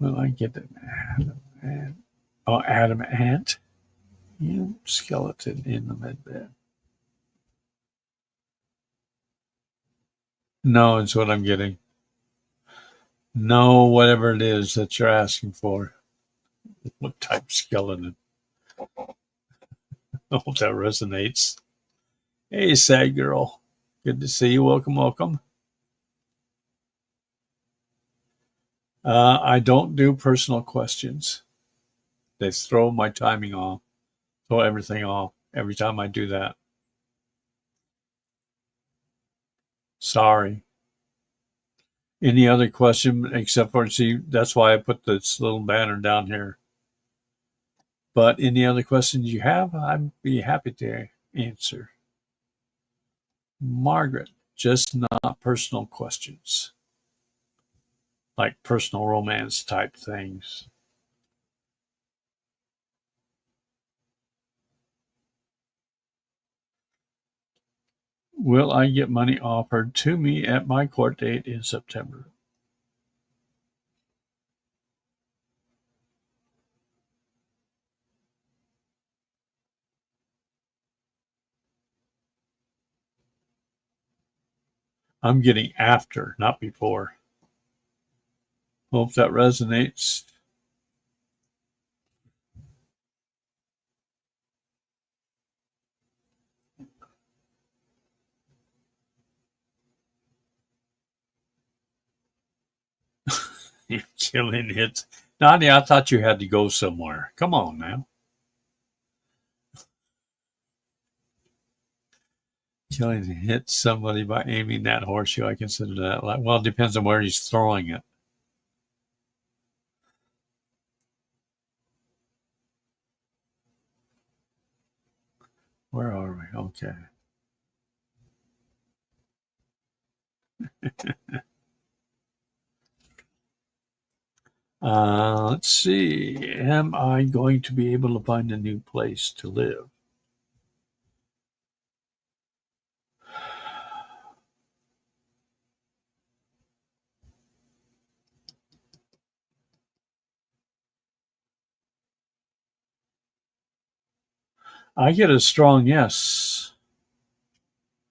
Will I get an adamant skeleton in the med bed? No, it's what I'm getting. No, whatever it is that you're asking for. What type of skeleton? I hope that resonates. Hey, sad girl. Good to see you. Welcome, welcome. I don't do personal questions. They throw my timing off, throw everything off every time I do that. Sorry. Any other question except for, see, that's why I put this little banner down here. But any other questions you have, I'd be happy to answer. Margaret, just not personal questions, like personal romance type things. Will I get money offered to me at my court date in September? I'm getting after, not before. Hope that resonates. You're killing it. Nadia, I thought you had to go somewhere. Come on now. Killing to hit somebody by aiming that horseshoe, I consider that. Well, it depends on where he's throwing it. Where are we? Okay. Let's see. Am I going to be able to find a new place to live? I get a strong yes.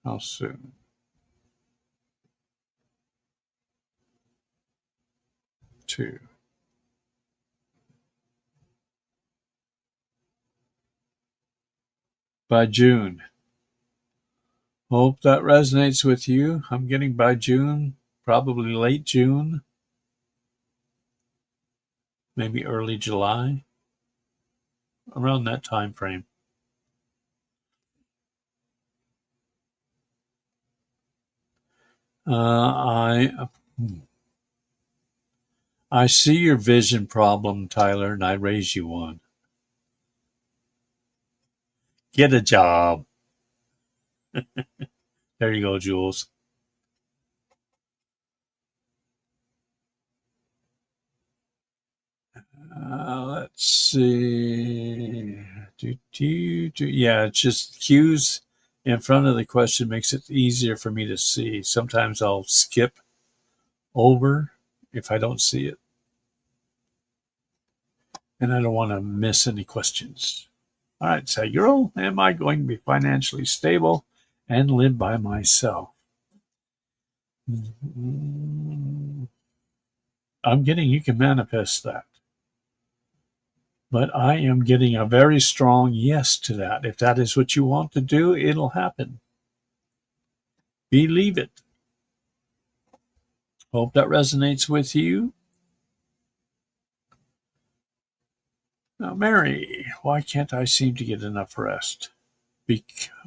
How soon? 2. By June. Hope that resonates with you. I'm getting by June, probably late June, maybe early July, around that time frame. I see your vision problem, Tyler, and I raise you one. Get a job. There you go, Jules. Let's see. Yeah, it's just cues in front of the question makes it easier for me to see. Sometimes I'll skip over if I don't see it. And I don't want to miss any questions. All right, say, girl, am I going to be financially stable and live by myself? I'm getting you can manifest that. But I am getting a very strong yes to that. If that is what you want to do, it'll happen. Believe it. Hope that resonates with you. Now, Mary, why can't I seem to get enough rest?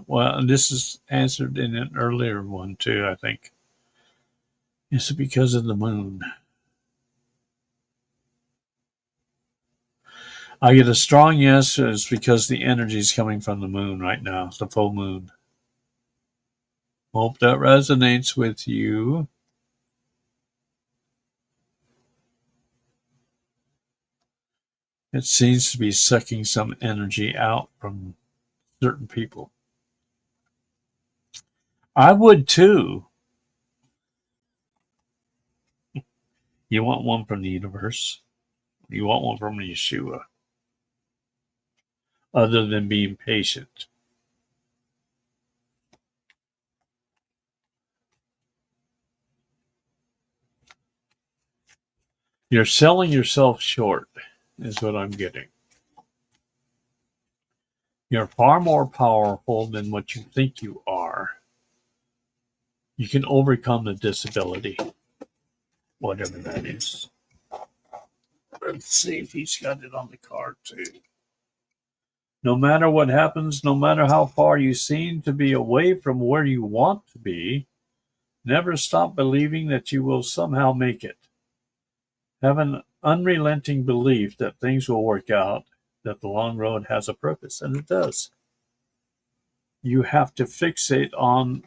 Well, this is answered in an earlier one too, I think. Is it because of the moon? I get a strong yes. It's because the energy is coming from the moon right now, the full moon. Hope that resonates with you. It seems to be sucking some energy out from certain people. I would too. You want one from the universe. You want one from Yeshua. Other than being patient. You're selling yourself short, is what I'm getting. You're far more powerful than what you think you are. You can overcome the disability, whatever that is. Let's see if he's got it on the card too. No matter what happens, no matter how far you seem to be away from where you want to be, never stop believing that you will somehow make it. Have an unrelenting belief that things will work out, that the long road has a purpose, and it does. You have to fixate on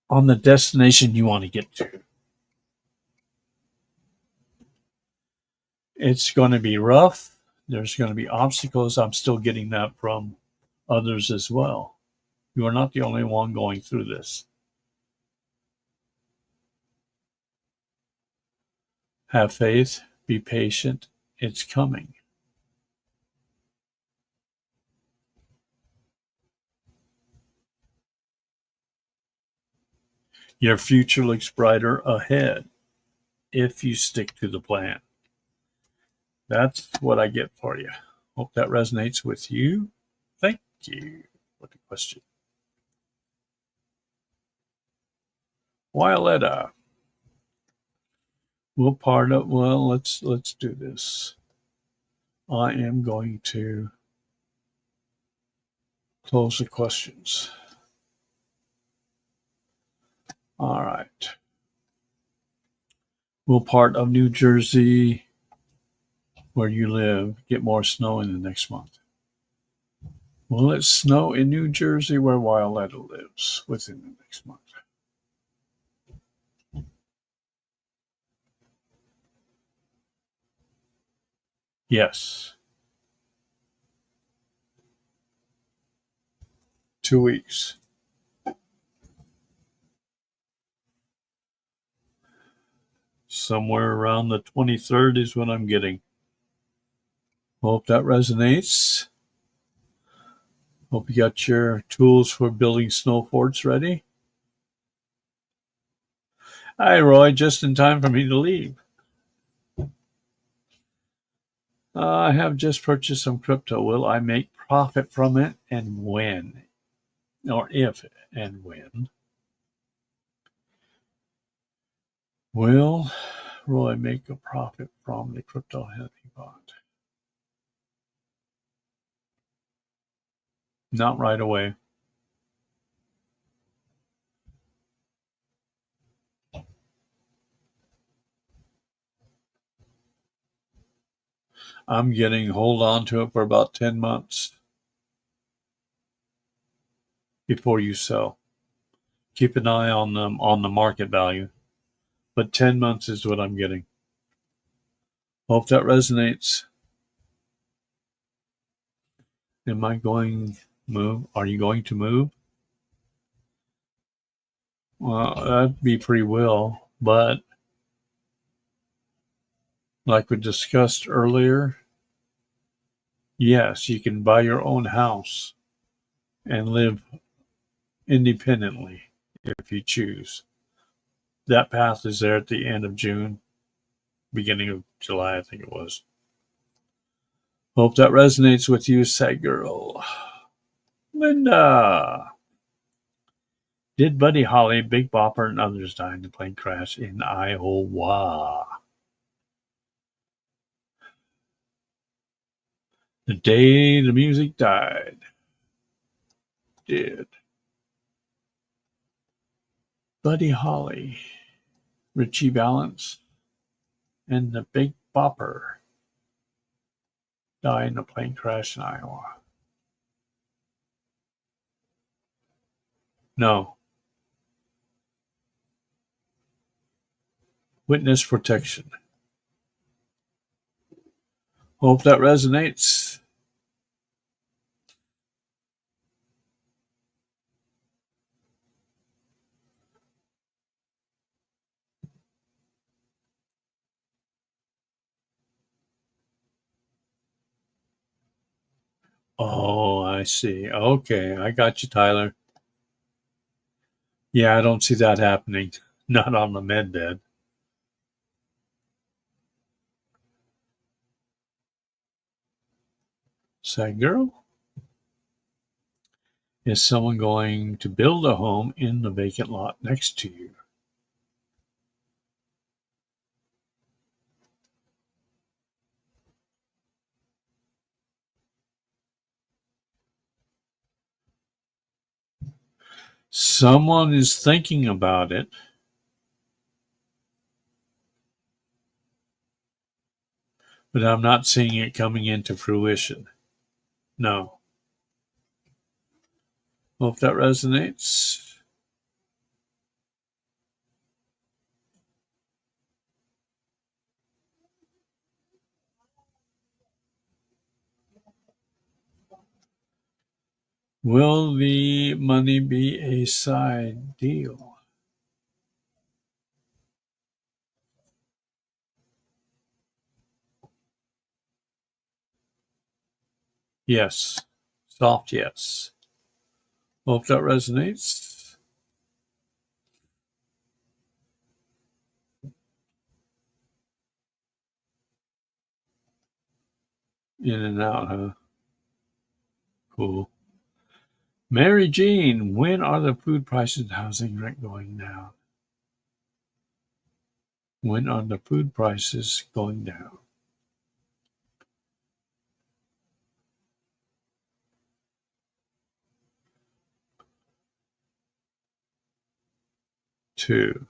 the destination you want to get to. It's going to be rough. There's going to be obstacles. I'm still getting that from others as well. You are not the only one going through this. Have faith. Be patient. It's coming. Your future looks brighter ahead if you stick to the plan. That's what I get for you. Hope that resonates with you. Thank you for the question. Violetta. Let's do this. I am going to close the questions. All right. Will part of New Jersey, where you live, get more snow in the next month? Will it snow in New Jersey, where Violetta lives, within the next month? Yes. 2 weeks. Somewhere around the 23rd is what I'm getting. Hope that resonates. Hope you got your tools for building snow forts ready. Hi, Roy, just in time for me to leave. I have just purchased some crypto. Will I make profit from it, and when? Or if and when? Will Roy make a profit from the crypto he bought? Not right away. I'm getting hold on to it for about 10 months before you sell. Keep an eye on them on the market value, but 10 months is what I'm getting. Hope that resonates. Am I going move? Are you going to move? Well, that'd be free will, but like we discussed earlier, yes, you can buy your own house and live independently if you choose. That path is there at the end of June, beginning of July, I think it was. Hope that resonates with you, sad girl. Linda. Did Buddy Holly, Big Bopper, and others die in a plane crash in Iowa? The day the music died. Did Buddy Holly, Richie Valens, and the Big Bopper die in a plane crash in Iowa? No. Witness protection. Hope that resonates. Oh, I see. Okay, I got you, Tyler. Yeah, I don't see that happening. Not on the med bed. Sad girl. Is someone going to build a home in the vacant lot next to you? Someone is thinking about it, but I'm not seeing it coming into fruition. No. Hope that resonates. Will the money be a side deal? Yes. Soft yes. Hope that resonates. In and out, huh? Cool. Mary Jean, when are the food prices and housing rent going down? When are the food prices going down? 2.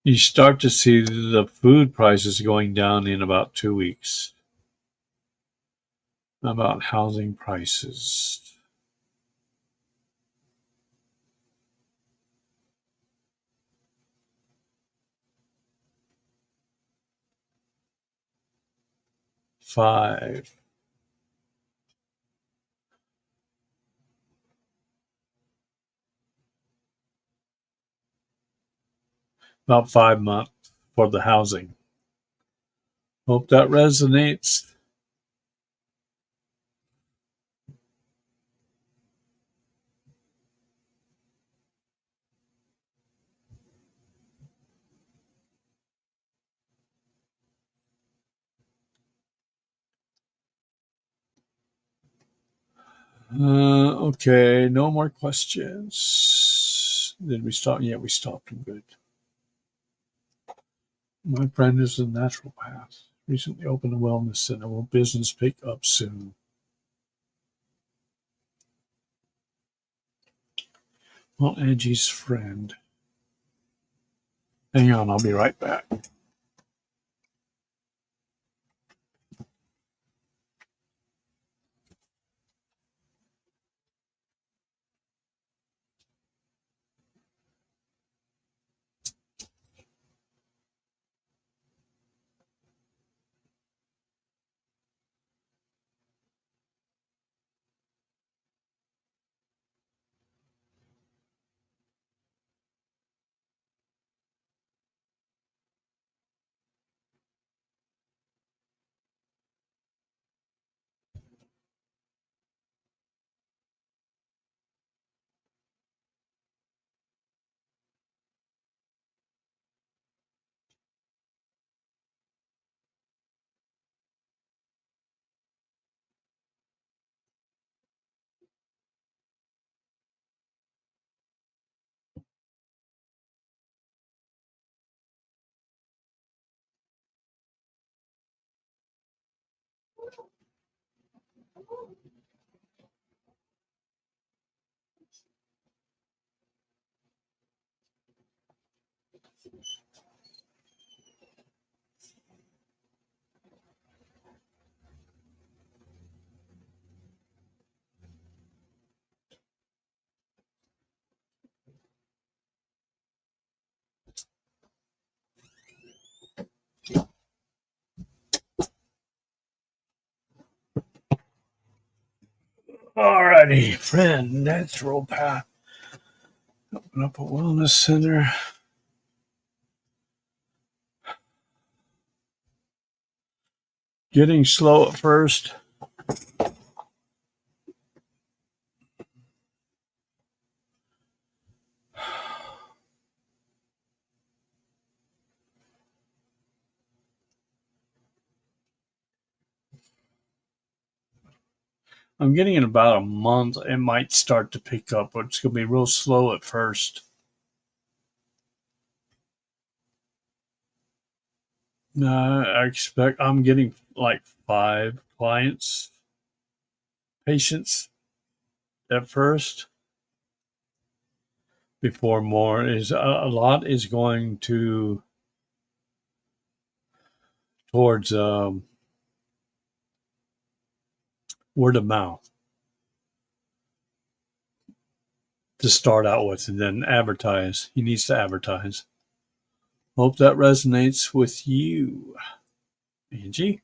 You start to see the food prices going down in about 2 weeks. About housing prices. Five. About 5 months for the housing. Hope that resonates. Okay, no more questions. Did we stop? Yeah, we stopped. Good. My friend is a naturopath. Recently opened a wellness center. Will business pick up soon? Well, Angie's friend. Hang on, I'll be right back. Alrighty, friend, naturopath. Open up a wellness center. Getting slow at first. I'm getting in about a month. It might start to pick up, but it's going to be real slow at first. I'm getting like 5 patients at first before more is a lot is going towards word of mouth to start out with and then advertise. He needs to advertise. Hope that resonates with you, Angie.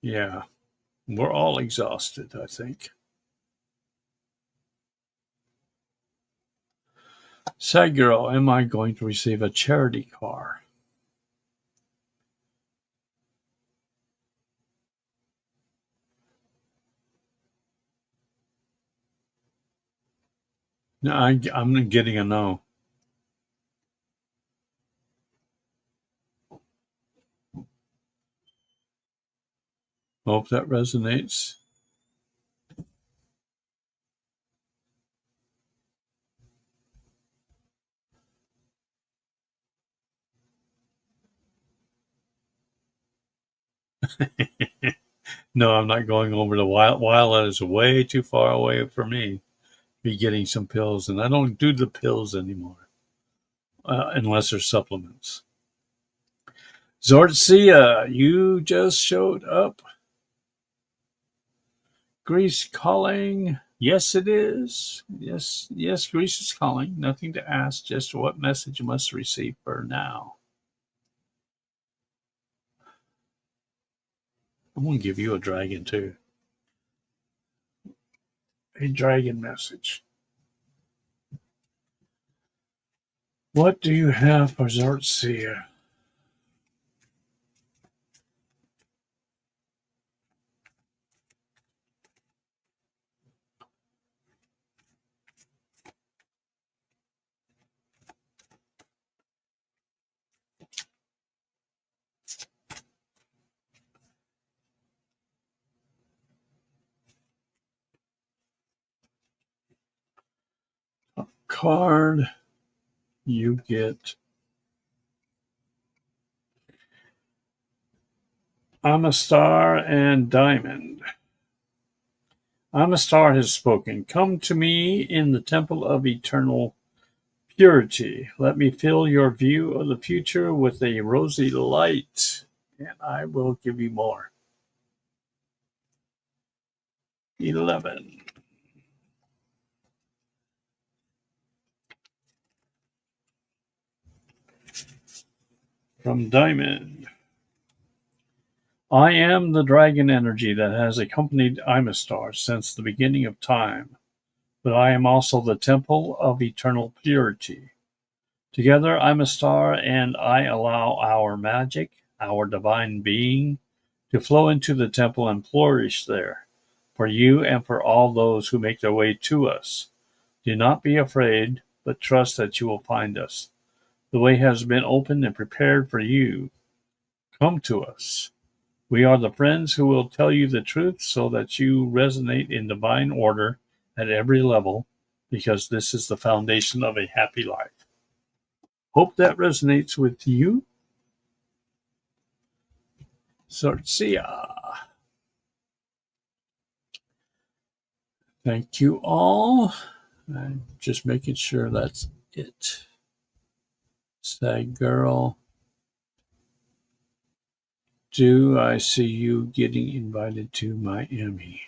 Yeah, we're all exhausted, I think. Sad girl, am I going to receive a charity car? No, I'm getting a no. Hope that resonates. No, I'm not going over to Wildland is way too far away for me. Be getting some pills, and I don't do the pills anymore unless they're supplements. Zortzia, you just showed up. Greece calling. Yes, it is. Yes, Greece is calling. Nothing to ask, just what message you must receive for now. I'm going to give you a dragon, too. A dragon message. What do you have for Zortzia? Card. You get Amistar and Diamond. Amistar has spoken. Come to me in the temple of eternal purity. Let me fill your view of the future with a rosy light, and I will give you more. 11. From Diamond. I am the dragon energy that has accompanied Amistar since the beginning of time, but I am also the temple of eternal purity. Together, Amistar and I allow our magic, our divine being, to flow into the temple and flourish there, for you and for all those who make their way to us. Do not be afraid, but trust that you will find us. The way has been opened and prepared for you. Come to us. We are the friends who will tell you the truth so that you resonate in divine order at every level, because this is the foundation of a happy life. Hope that resonates with you. Sorcia. Thank you all. I'm just making sure that's it. Sad girl. Do I see you getting invited to Miami?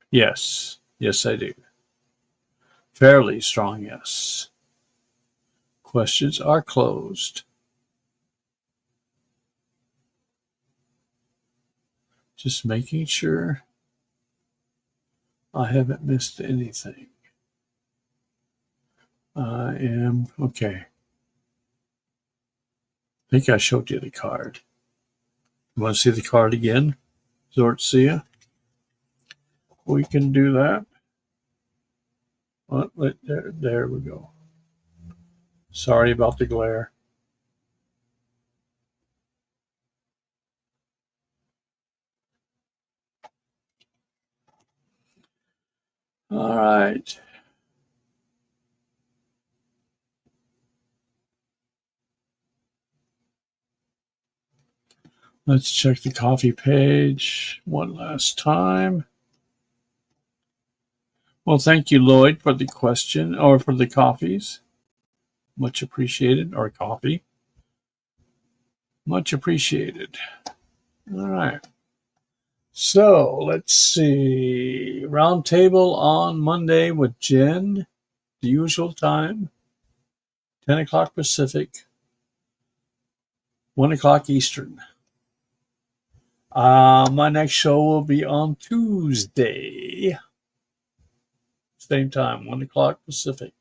Yes. Yes, I do. Fairly strong yes. Questions are closed. Just making sure I haven't missed anything. I am okay. I think I showed you the card. You want to see the card again? Zortzia? We can do that. There we go. Sorry about the glare. All right. Let's check the coffee page one last time. Well, thank you, Lloyd, for the question or for the coffees. Much appreciated. Or coffee. Much appreciated. All right. So let's see. Roundtable on Monday with Jen, the usual time, 10 o'clock Pacific, 1 o'clock Eastern. My next show will be on Tuesday. Same time, 1 o'clock Pacific,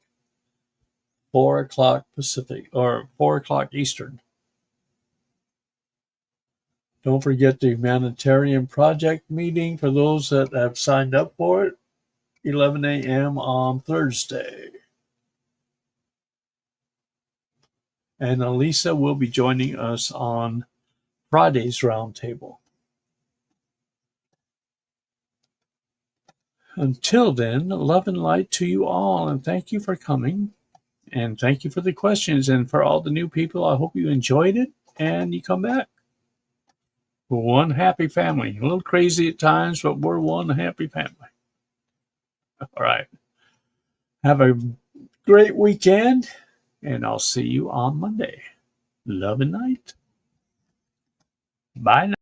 4 o'clock Pacific, or 4 o'clock Eastern. Don't forget the Humanitarian Project meeting for those that have signed up for it, 11 a.m. on Thursday. And Elisa will be joining us on Friday's roundtable. Until then, love and light to you all, and thank you for coming. And thank you for the questions. And for all the new people, I hope you enjoyed it and you come back. We're one happy family. A little crazy at times, but we're one happy family. All right. Have a great weekend, and I'll see you on Monday. Love and light. Bye now.